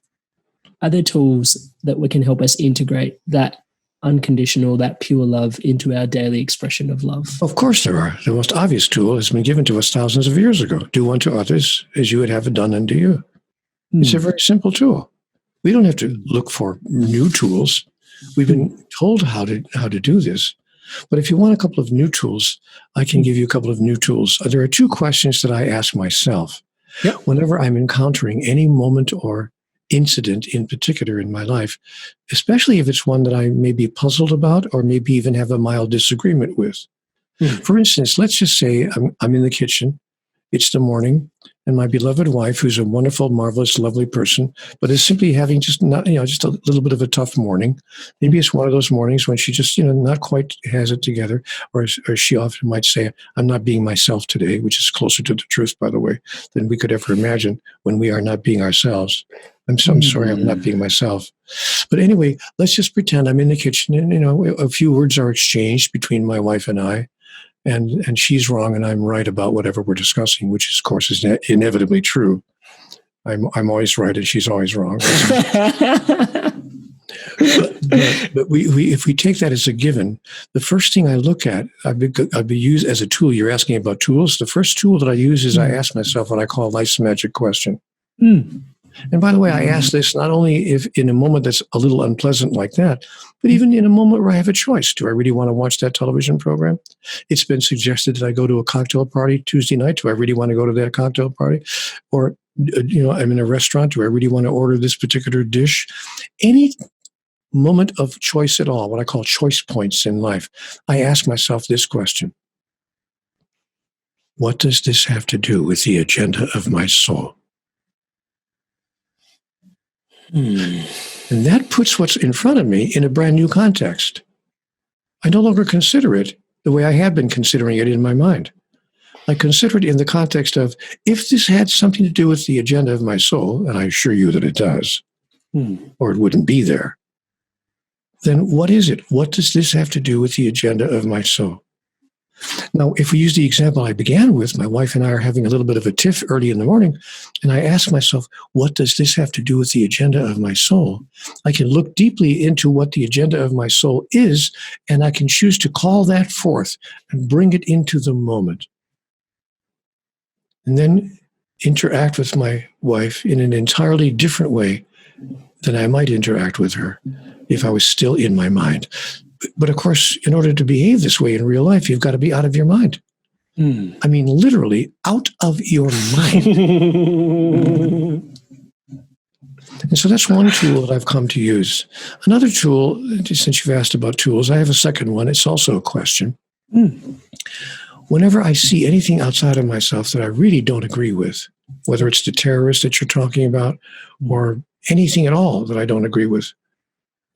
are there tools that can help us integrate that unconditional, that pure love into our daily expression of love? Of course there are. The most obvious tool has been given to us thousands of years ago. Do unto others as you would have it done unto you. It's a very simple tool. We don't have to look for new tools. We've been told how to do this. But if you want a couple of new tools, I can give you a couple of new tools. There are two questions that I ask myself whenever I'm encountering any moment or incident in particular in my life, especially if it's one that I may be puzzled about or maybe even have a mild disagreement with. For instance, let's just say I'm in the kitchen. It's the morning, and my beloved wife, who's a wonderful, marvelous, lovely person, but is simply having just a little bit of a tough morning. Maybe it's one of those mornings when she just, not quite has it together, or she often might say, I'm not being myself today, which is closer to the truth, by the way, than we could ever imagine when we are not being ourselves. I'm sorry, I'm not being myself. But anyway, let's just pretend I'm in the kitchen and, a few words are exchanged between my wife and I. And she's wrong and I'm right about whatever we're discussing, which of course is inevitably true. I'm always right and she's always wrong. but if we take that as a given, the first thing I look at, I'd be used as a tool. You're asking about tools. The first tool that I use is I ask myself what I call life's magic question. And by the way, I ask this not only if in a moment that's a little unpleasant like that, but even in a moment where I have a choice. Do I really want to watch that television program? It's been suggested that I go to a cocktail party Tuesday night. Do I really want to go to that cocktail party? Or, I'm in a restaurant. Do I really want to order this particular dish? Any moment of choice at all, what I call choice points in life, I ask myself this question. What does this have to do with the agenda of my soul? And that puts what's in front of me in a brand new context. I no longer consider it the way I had been considering it in my mind. I consider it in the context of, if this had something to do with the agenda of my soul, and I assure you that it does, or it wouldn't be there, then what is it? What does this have to do with the agenda of my soul? Now, if we use the example I began with, my wife and I are having a little bit of a tiff early in the morning, and I ask myself, what does this have to do with the agenda of my soul? I can look deeply into what the agenda of my soul is, and I can choose to call that forth and bring it into the moment. And then interact with my wife in an entirely different way than I might interact with her if I was still in my mind. But of course, in order to behave this way in real life, you've got to be out of your mind. I mean, literally out of your mind. And so that's one tool that I've come to use. Another tool, since you've asked about tools, I have a second one. It's also a question. Whenever I see anything outside of myself that I really don't agree with, whether it's the terrorist that you're talking about or anything at all that I don't agree with,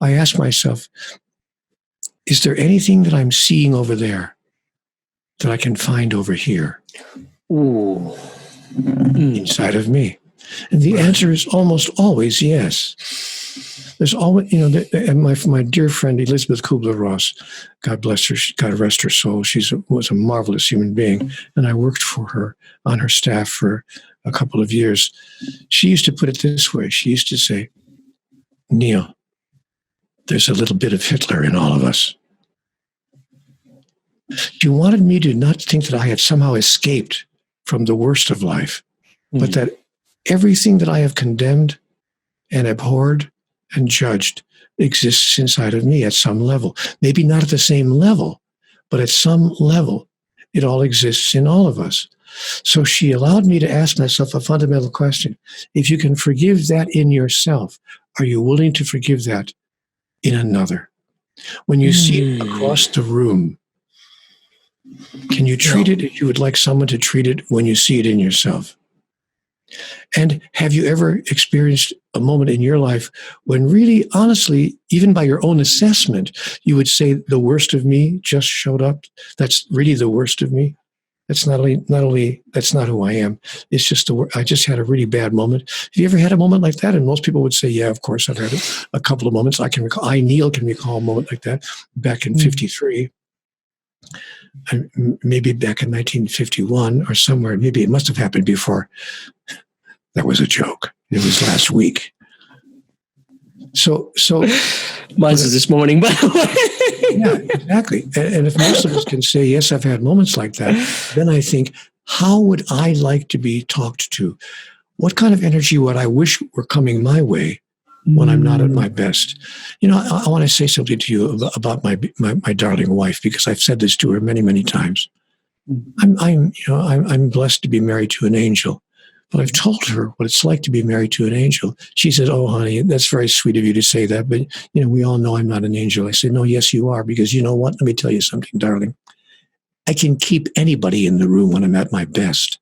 I ask myself, is there anything that I'm seeing over there that I can find over here inside of me? And the answer is almost always yes. There's always, and my dear friend Elizabeth Kubler-Ross, God bless her, God rest her soul. She was a marvelous human being, and I worked for her on her staff for a couple of years. She used to put it this way. She used to say, Neale, there's a little bit of Hitler in all of us. She wanted me to not think that I had somehow escaped from the worst of life, but that everything that I have condemned and abhorred and judged exists inside of me at some level. Maybe not at the same level, but at some level, it all exists in all of us. So she allowed me to ask myself a fundamental question. If you can forgive that in yourself, are you willing to forgive that in another? When you see it across the room, can you treat it as you would like someone to treat it when you see it in yourself? And have you ever experienced a moment in your life when really, honestly, even by your own assessment, you would say the worst of me just showed up? That's really the worst of me. That's not only that's not who I am. It's just I just had a really bad moment. Have you ever had a moment like that? And most people would say, yeah, of course, I've had a couple of moments. Neale, can recall a moment like that back in 53. Maybe back in 1951 or somewhere. Maybe it must have happened before. That was a joke. It was last week. So mine's this morning, by the way. Yeah, exactly. And if most of us can say, yes, I've had moments like that, then I think, how would I like to be talked to? What kind of energy would I wish were coming my way when I'm not at my best? I want to say something to you about my darling wife, because I've said this to her many, many times. I'm blessed to be married to an angel. But I've told her what it's like to be married to an angel. She said, oh, honey, that's very sweet of you to say that. But, we all know I'm not an angel. I said, no, yes, you are. Because you know what? Let me tell you something, darling. I can keep anybody in the room when I'm at my best.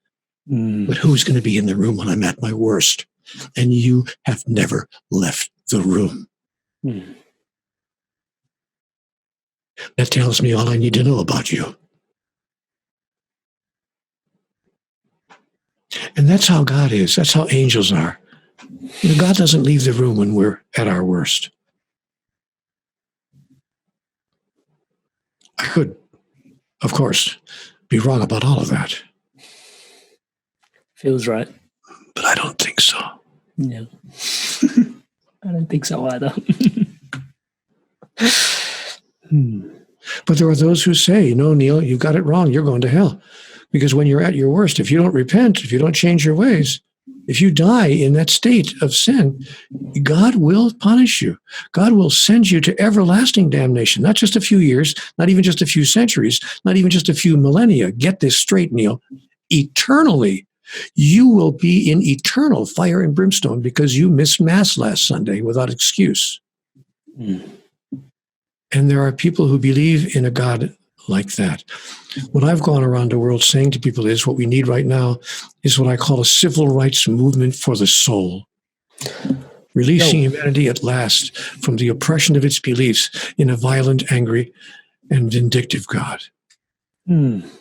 But who's going to be in the room when I'm at my worst? And you have never left the room. That tells me all I need to know about you. And that's how God is. That's how angels are. God doesn't leave the room when we're at our worst. I could, of course, be wrong about all of that. Feels right. But I don't think so. No. I don't think so either. But there are those who say, no, Neale, you got it wrong. You're going to hell. Because when you're at your worst, if you don't repent, if you don't change your ways, if you die in that state of sin, God will punish you. God will send you to everlasting damnation, not just a few years, not even just a few centuries, not even just a few millennia. Get this straight, Neale. Eternally, you will be in eternal fire and brimstone because you missed Mass last Sunday without excuse. And there are people who believe in a God like that. What I've gone around the world saying to people is what we need right now is what I call a civil rights movement for the soul. Releasing humanity at last from the oppression of its beliefs in a violent, angry, and vindictive God. I've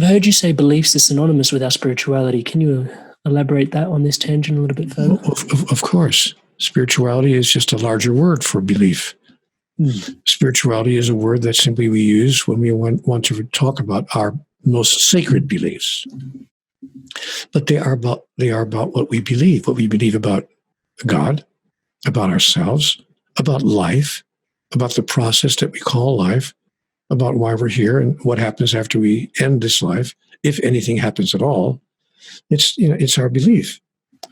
heard you say beliefs are synonymous with our spirituality. Can you elaborate that on this tangent a little bit further? Of course. Spirituality is just a larger word for belief. Spirituality is a word that simply we use when we want to talk about our most sacred beliefs. But they are about what we believe about God, about ourselves, about life, about the process that we call life, about why we're here and what happens after we end this life, if anything happens at all. It's our belief.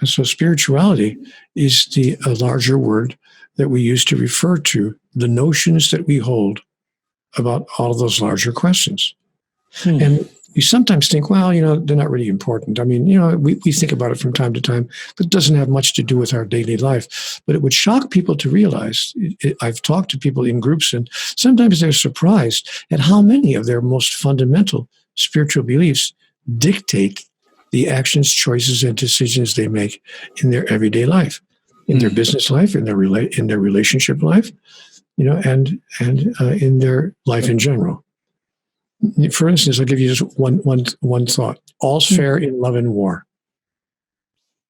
And so spirituality is a larger word that we use to refer to the notions that we hold about all of those larger questions. And you sometimes think, well, they're not really important. I mean, we think about it from time to time, but it doesn't have much to do with our daily life. But it would shock people to realize, I've talked to people in groups, and sometimes they're surprised at how many of their most fundamental spiritual beliefs dictate the actions, choices, and decisions they make in their everyday life, in their business life, in their relationship life, and in their life in general. For instance, I'll give you just one thought. All's fair in love and war.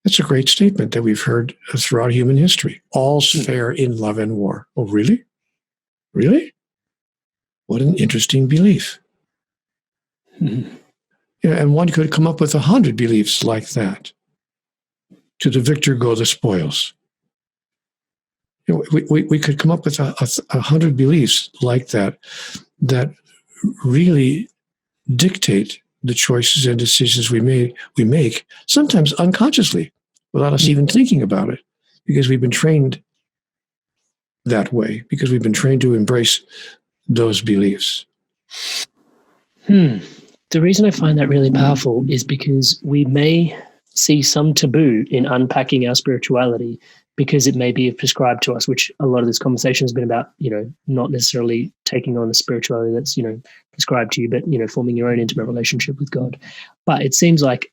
That's a great statement that we've heard throughout human history. All's fair in love and war. Oh, really? Really? What an interesting belief. And one could come up with 100 beliefs like that. To the victor go the spoils. We could come up with 100 beliefs like that really dictate the choices and decisions we make, sometimes unconsciously, without us even thinking about it, because we've been trained that way, because we've been trained to embrace those beliefs. The reason I find that really powerful is because we may see some taboo in unpacking our spirituality because it may be prescribed to us, which a lot of this conversation has been about, not necessarily taking on the spirituality that's, prescribed to you, but, forming your own intimate relationship with God. But it seems like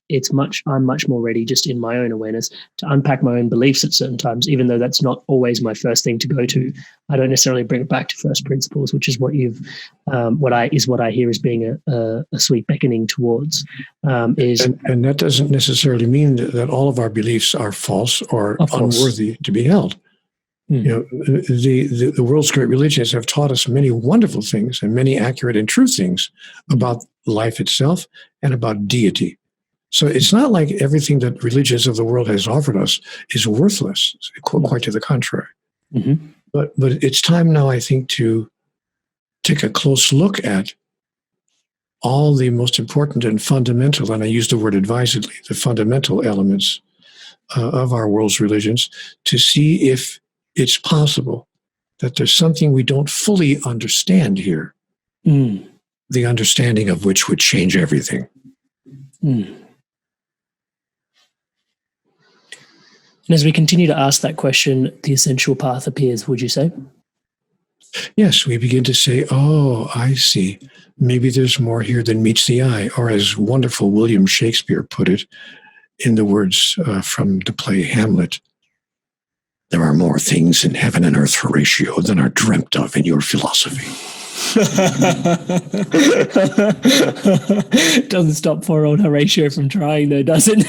I'm much more ready just in my own awareness to unpack my own beliefs at certain times, even though that's not always my first thing to go to. I don't necessarily bring it back to first principles, which is what what I hear as being a sweet beckoning towards. And that doesn't necessarily mean that all of our beliefs are false or unworthy to be held. The world's great religions have taught us many wonderful things and many accurate and true things about life itself and about deity. So it's not like everything that religions of the world has offered us is worthless, quite to the contrary. But it's time now, I think, to take a close look at all the most important and fundamental, and I use the word advisedly, the fundamental elements of our world's religions, to see if it's possible that there's something we don't fully understand here, the understanding of which would change everything. And as we continue to ask that question, the essential path appears, would you say? Yes, we begin to say, oh, I see. Maybe there's more here than meets the eye. Or as wonderful William Shakespeare put it in the words from the play Hamlet, there are more things in heaven and earth, Horatio, than are dreamt of in your philosophy. Doesn't stop poor old Horatio from trying, though, does it?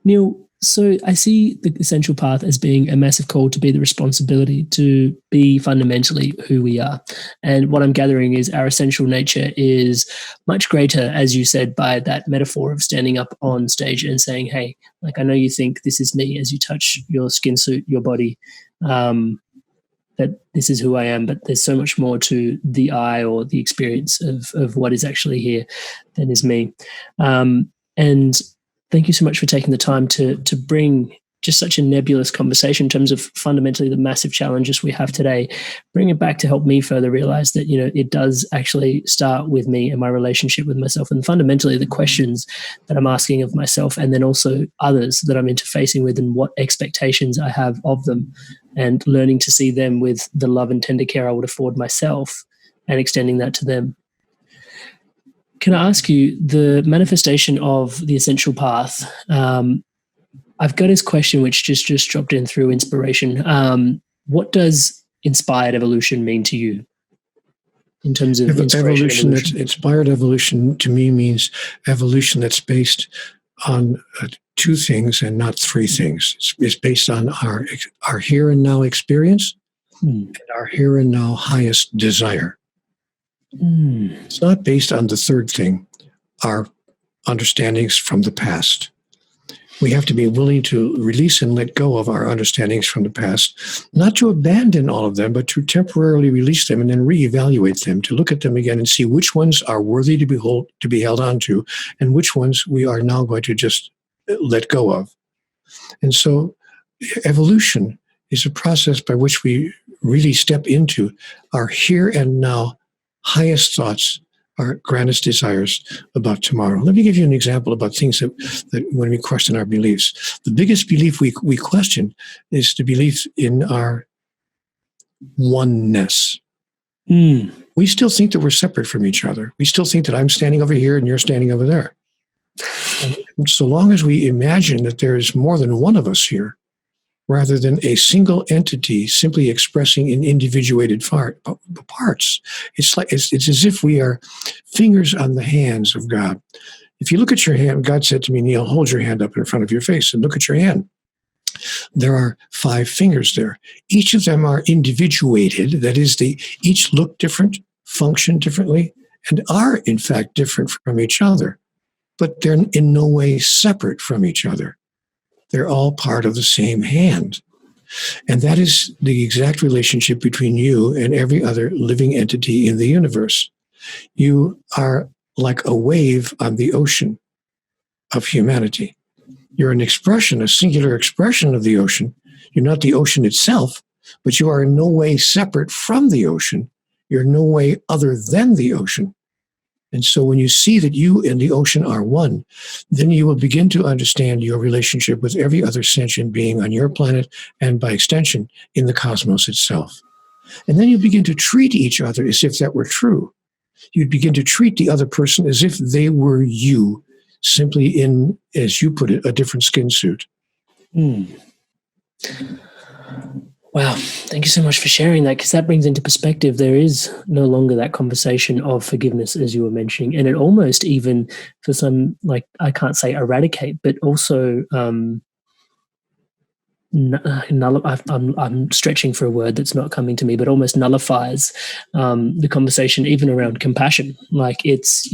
Neale, so I see the essential path as being a massive call to be the responsibility to be fundamentally who we are. And what I'm gathering is our essential nature is much greater, as you said, by that metaphor of standing up on stage and saying, hey, like, I know you think this is me as you touch your skin suit, your body, that this is who I am, but there's so much more to the I or the experience of what is actually here than is me. And thank you so much for taking the time to bring just such a nebulous conversation in terms of fundamentally the massive challenges we have today. Bring it back to help me further realize that, it does actually start with me and my relationship with myself, and fundamentally the questions that I'm asking of myself, and then also others that I'm interfacing with and what expectations I have of them, and learning to see them with the love and tender care I would afford myself and extending that to them. Can I ask you, the manifestation of the essential path, I've got this question which just dropped in through inspiration. What does inspired evolution mean to you in terms of evolution? Inspired evolution to me means evolution that's based on two things and not three things. It's based on our here and now experience and our here and now highest desire. It's not based on the third thing, our understandings from the past. We have to be willing to release and let go of our understandings from the past, not to abandon all of them, but to temporarily release them and then reevaluate them, to look at them again and see which ones are worthy to be held on to, and which ones we are now going to just let go of. And so evolution is a process by which we really step into our here and now highest thoughts, our grandest desires about tomorrow. Let me give you an example about things that when we question our beliefs. The biggest belief we question is the belief in our oneness. We still think that we're separate from each other. We still think that I'm standing over here and you're standing over there. And so long as we imagine that there is more than one of us here, rather than a single entity simply expressing in individuated parts, it's as if we are fingers on the hands of God. If you look at your hand, God said to me, Neale, hold your hand up in front of your face and look at your hand. There are 5 fingers there. Each of them are individuated. That is, they each look different, function differently, and are, in fact, different from each other. But they're in no way separate from each other. They're all part of the same hand. And that is the exact relationship between you and every other living entity in the universe. You are like a wave on the ocean of humanity. You're an expression, a singular expression of the ocean. You're not the ocean itself, but you are in no way separate from the ocean. You're in no way other than the ocean. And so when you see that you and the ocean are one, then you will begin to understand your relationship with every other sentient being on your planet and by extension in the cosmos itself. And then you begin to treat each other as if that were true. You'd begin to treat the other person as if they were you, simply in, as you put it, a different skin suit. Wow. Thank you so much for sharing that, because that brings into perspective there is no longer that conversation of forgiveness, as you were mentioning. And it almost even, for some, like, I can't say eradicate, but also I'm stretching for a word that's not coming to me, but almost nullifies the conversation even around compassion. Like, it's,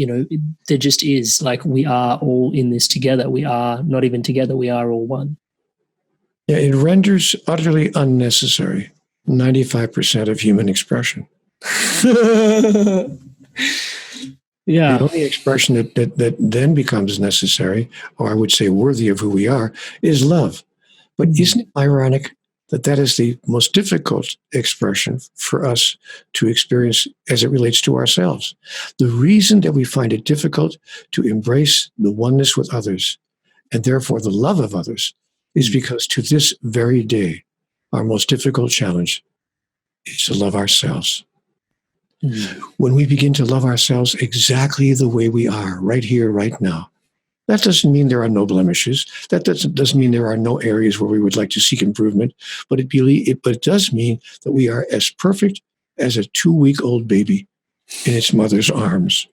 there just is, like, we are all in this together. We are not even together. We are all one. Yeah, it renders utterly unnecessary 95% of human expression. Yeah. The only expression that then becomes necessary, or I would say worthy of who we are, is love. But isn't it ironic that that is the most difficult expression for us to experience as it relates to ourselves? The reason that we find it difficult to embrace the oneness with others, and therefore the love of others, is because to this very day, our most difficult challenge is to love ourselves. When we begin to love ourselves exactly the way we are, right here, right now, that doesn't mean there are no blemishes. That doesn't mean there are no areas where we would like to seek improvement. But it does mean that we are as perfect as a 2-week-old baby in its mother's arms.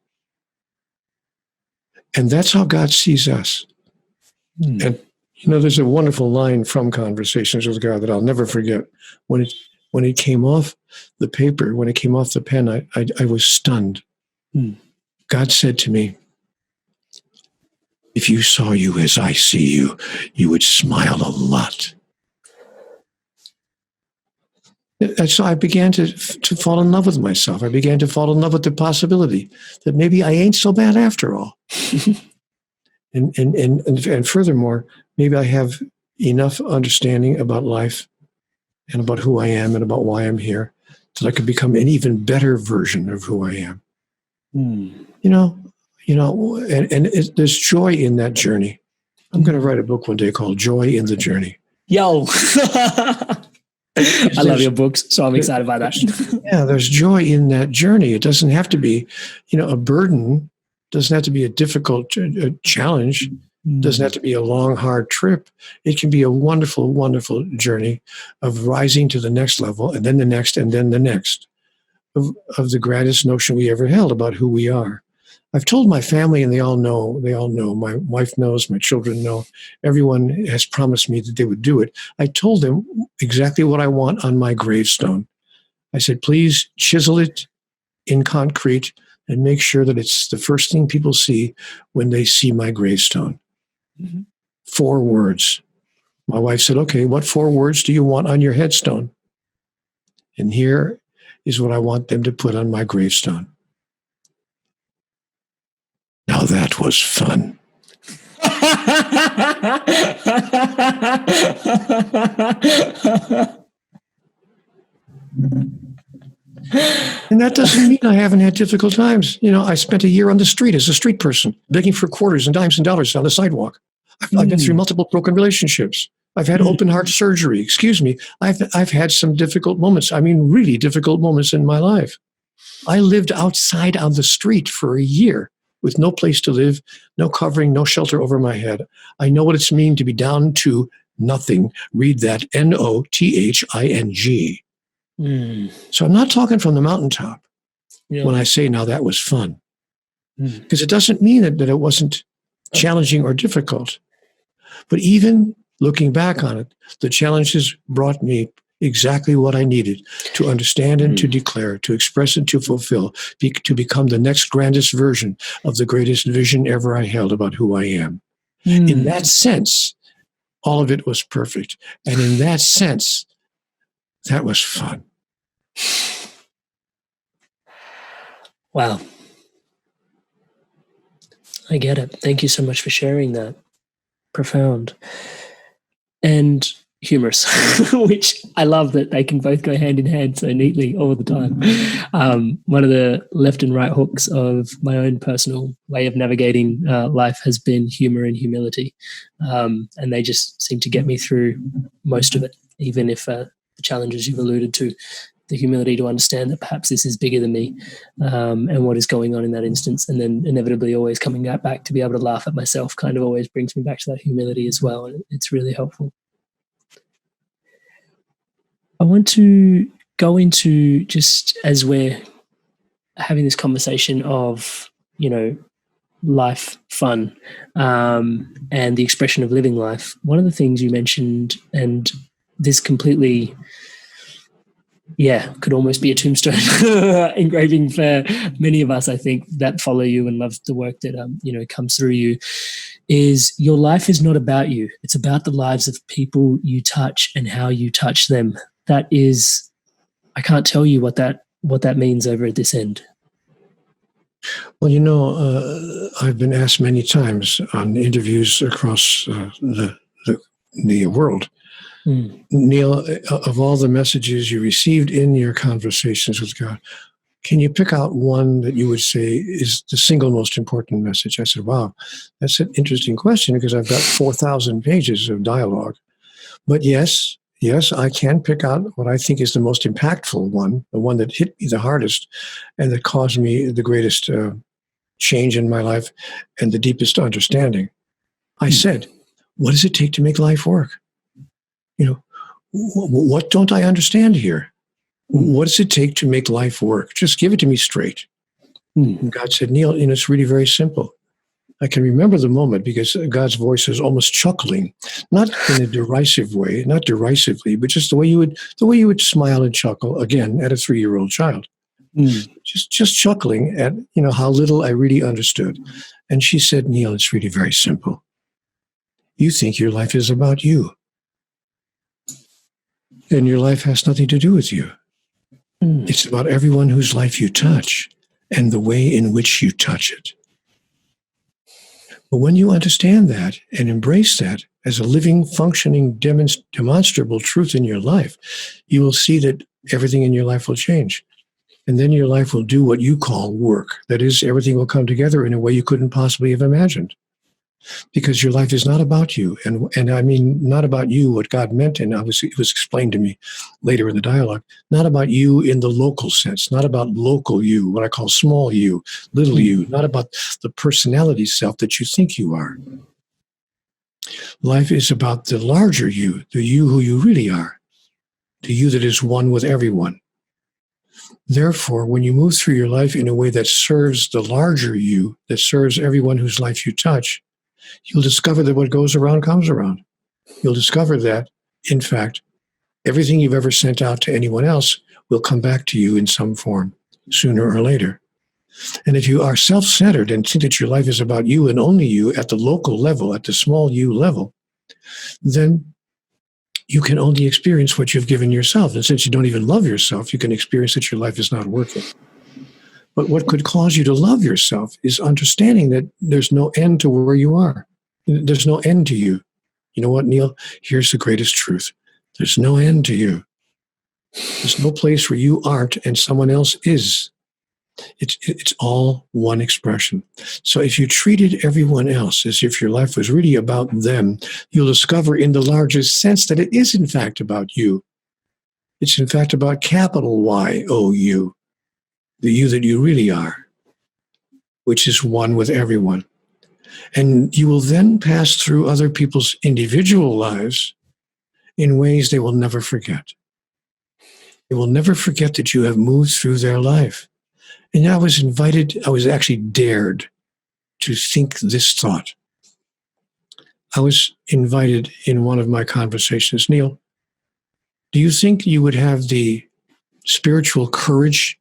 And that's how God sees us. And there's a wonderful line from Conversations with God that I'll never forget. When it came off the paper, when it came off the pen, I was stunned. God said to me, "If you saw you as I see you, you would smile a lot." And so I began to fall in love with myself. I began to fall in love with the possibility that maybe I ain't so bad after all. And furthermore, maybe I have enough understanding about life and about who I am and about why I'm here that I could become an even better version of who I am. There's joy in that journey. I'm going to write a book one day called Joy in the Journey. Yo! I love your books, so I'm excited about that. Yeah, there's joy in that journey. It doesn't have to be, a burden. It doesn't have to be a difficult challenge. It doesn't have to be a long, hard trip. It can be a wonderful, wonderful journey of rising to the next level, and then the next, and then the next, of the grandest notion we ever held about who we are. I've told my family, and they all know. My wife knows, my children know. Everyone has promised me that they would do it. I told them exactly what I want on my gravestone. I said, please chisel it in concrete and make sure that it's the first thing people see when they see my gravestone. 4 words. My wife said, okay, what 4 words do you want on your headstone? And here is what I want them to put on my gravestone. Now that was fun. And that doesn't mean I haven't had difficult times. I spent a year on the street as a street person, begging for quarters and dimes and dollars on the sidewalk. I've been through multiple broken relationships. I've had open heart surgery. Excuse me. I've had some difficult moments. I mean, really difficult moments in my life. I lived outside on the street for a year with no place to live, no covering, no shelter over my head. I know what it's mean to be down to nothing. Read that, NOTHING. So I'm not talking from the mountaintop when I say now that was fun. Because it doesn't mean that it wasn't challenging or difficult. But even looking back on it, the challenges brought me exactly what I needed to understand and to declare, to express and to fulfill, to become the next grandest version of the greatest vision ever I held about who I am. In that sense, all of it was perfect. And in that sense, that was fun. Wow. I get it. Thank you so much for sharing that. Profound. And humorous, which I love that they can both go hand in hand so neatly all the time. One of the left and right hooks of my own personal way of navigating life has been humor and humility. And they just seem to get me through most of it, even if the challenges you've alluded to, the humility to understand that perhaps this is bigger than me and what is going on in that instance. And then inevitably always coming back to be able to laugh at myself kind of always brings me back to that humility as well. And it's really helpful. I want to go into, just as we're having this conversation of, life fun and the expression of living life. One of the things you mentioned, and this completely, could almost be a tombstone engraving for many of us, I think, that follow you and love the work that, comes through you, is your life is not about you. It's about the lives of people you touch and how you touch them. That is, I can't tell you what that means over at this end. Well, I've been asked many times on interviews across the world, Neale, of all the messages you received in your conversations with God, can you pick out one that you would say is the single most important message? I said, wow, that's an interesting question because I've got 4,000 pages of dialogue. But yes, I can pick out what I think is the most impactful one, the one that hit me the hardest and that caused me the greatest change in my life and the deepest understanding. I said, what does it take to make life work? What don't I understand here? What does it take to make life work? Just give it to me straight. And God said, Neale, it's really very simple. I can remember the moment because God's voice was almost chuckling, not in a derisive way, not derisively, but just the way you would smile and chuckle again at a 3-year-old child. Just chuckling at how little I really understood. And she said, Neale, it's really very simple. You think your life is about you. And your life has nothing to do with you. It's about everyone whose life you touch and the way in which you touch it. But when you understand that and embrace that as a living, functioning, demonstrable truth in your life, you will see that everything in your life will change. And then your life will do what you call work. That is, everything will come together in a way you couldn't possibly have imagined. Because your life is not about you. And I mean, not about you, what God meant, and obviously it was explained to me later in the dialogue, not about you in the local sense, not about local you, what I call small you, little you, not about the personality self that you think you are. Life is about the larger you, the you who you really are, the you that is one with everyone. Therefore, when you move through your life in a way that serves the larger you, that serves everyone whose life you touch, you'll discover that what goes around comes around. You'll discover that, in fact, everything you've ever sent out to anyone else will come back to you in some form, sooner or later. And if you are self-centered and think that your life is about you and only you at the local level, at the small you level, then you can only experience what you've given yourself. And since you don't even love yourself, you can experience that your life is not working. But what could cause you to love yourself is understanding that there's no end to where you are. There's no end to you. You know what, Neale? Here's the greatest truth. There's no end to you. There's no place where you aren't and someone else is. It's all one expression. So if you treated everyone else as if your life was really about them, you'll discover in the largest sense that it is in fact about you. It's in fact about capital Y-O-U, the you that you really are, which is one with everyone. And you will then pass through other people's individual lives in ways they will never forget. They will never forget that you have moved through their life. And I was actually dared to think this thought. I was invited in one of my conversations, Neale, do you think you would have the spiritual courage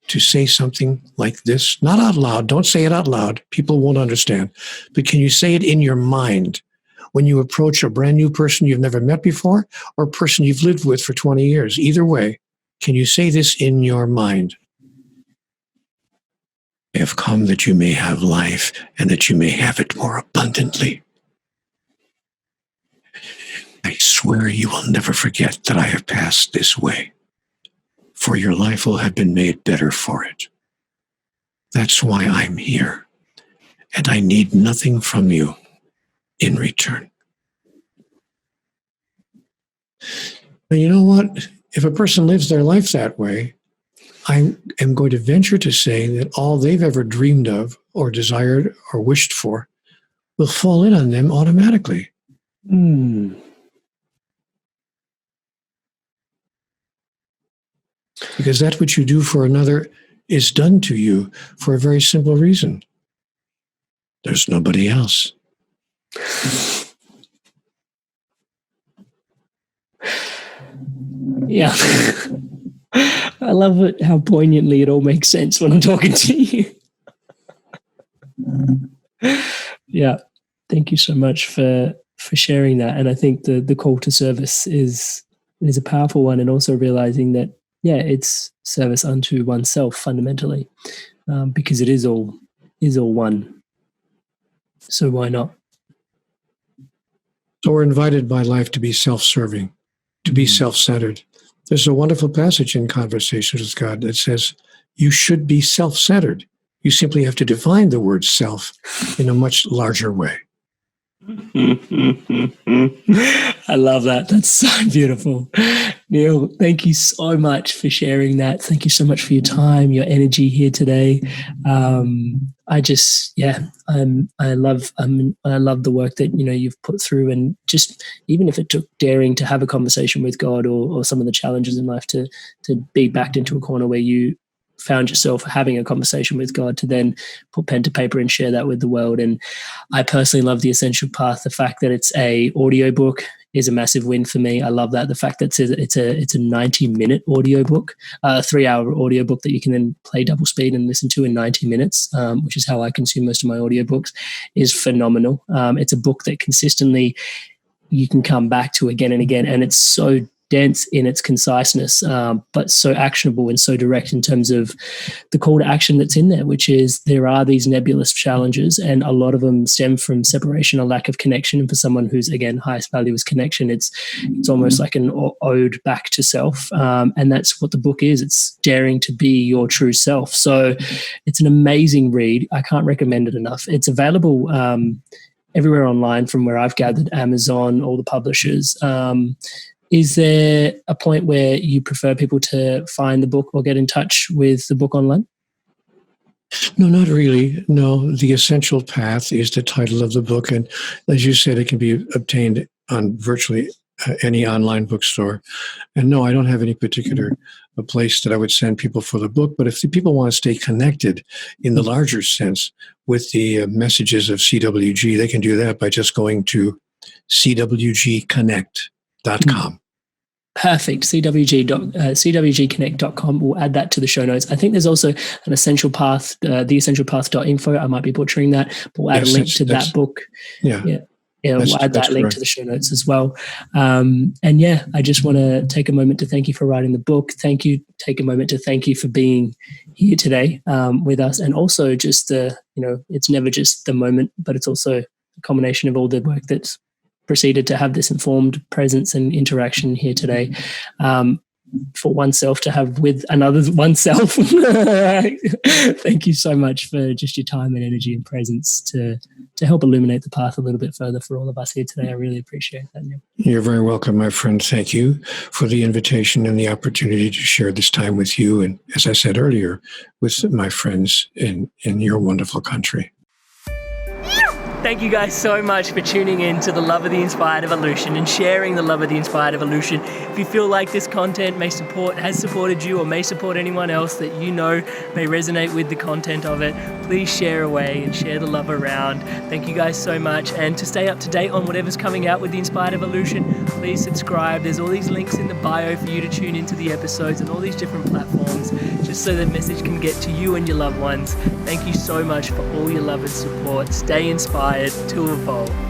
to say something like this? Not out loud. Don't say it out loud. People won't understand. But can you say it in your mind when you approach a brand new person you've never met before or a person you've lived with for 20 years? Either way, can you say this in your mind? I have come that you may have life and that you may have it more abundantly. I swear you will never forget that I have passed this way, for your life will have been made better for it. That's why I'm here, and I need nothing from you in return. And you know what? If a person lives their life that way, I am going to venture to say that all they've ever dreamed of or desired or wished for will fall in on them automatically. Because that which you do for another is done to you for a very simple reason. There's nobody else. Yeah. I love it, how poignantly it all makes sense when I'm talking to you. Yeah. Thank you so much for sharing that. And I think the call to service is a powerful one, and also realizing that, yeah, it's service unto oneself fundamentally, because it is all one. So why not? So we're invited by life to be self-serving, to be self-centered. There's a wonderful passage in Conversations with God that says, you should be self-centered. You simply have to define the word self in a much larger way. I love that. That's so beautiful. Neale, thank you so much for sharing that. Thank you so much for your time, your energy here today. I love the work that you've put through, and just even if it took daring to have a conversation with God, or some of the challenges in life to be backed into a corner where you found yourself having a conversation with God, to then put pen to paper and share that with the world. And I personally love The Essential Path. The fact that it's a audiobook is a massive win for me. I love that. The fact that it's a 90-minute audiobook, a 3-hour audiobook that you can then play double speed and listen to in 90 minutes, which is how I consume most of my audiobooks, is phenomenal. It's a book that consistently you can come back to again and again, and it's so dense in its conciseness, but so actionable and so direct in terms of the call to action that's in there, which is there are these nebulous challenges, and a lot of them stem from separation or lack of connection. And for someone whose, again, highest value is connection, it's almost like an ode back to self. And that's what the book is. It's daring to be your true self. So it's an amazing read. I can't recommend it enough. It's available everywhere online from where I've gathered, Amazon, all the publishers. Is there a point where you prefer people to find the book or get in touch with the book online? No, not really. No, The Essential Path is the title of the book. And as you said, it can be obtained on virtually any online bookstore. And no, I don't have any particular place that I would send people for the book. But if the people want to stay connected in the larger sense with the messages of CWG, they can do that by just going to cwgconnect.com. Perfect. cwgconnect.com. We'll add that to the show notes. I think there's also an Essential Path, theessentialpath.info. I might be butchering that, but we'll add a link to that book. Yeah. We'll add that link to the show notes as well. And yeah, I just want to take a moment to thank you for writing the book. Take a moment to thank you for being here today with us. And also just it's never just the moment, but it's also a combination of all the work that's proceeded to have this informed presence and interaction here today. for oneself to have with another oneself. Thank you so much for just your time and energy and presence to help illuminate the path a little bit further for all of us here today. I really appreciate that, Neale. You're very welcome, my friend. Thank you for the invitation and the opportunity to share this time with you. And as I said earlier, with my friends in your wonderful country. Thank you guys so much for tuning in to the Love of the Inspired Evolution and sharing the Love of the Inspired Evolution. If you feel like this content has supported you or may support anyone else that you know may resonate with the content of it, please share away and share the love around. Thank you guys so much. And to stay up to date on whatever's coming out with the Inspired Evolution, please subscribe. There's all these links in the bio for you to tune into the episodes and all these different platforms, just so the message can get to you and your loved ones. Thank you so much for all your love and support. Stay inspired to evolve.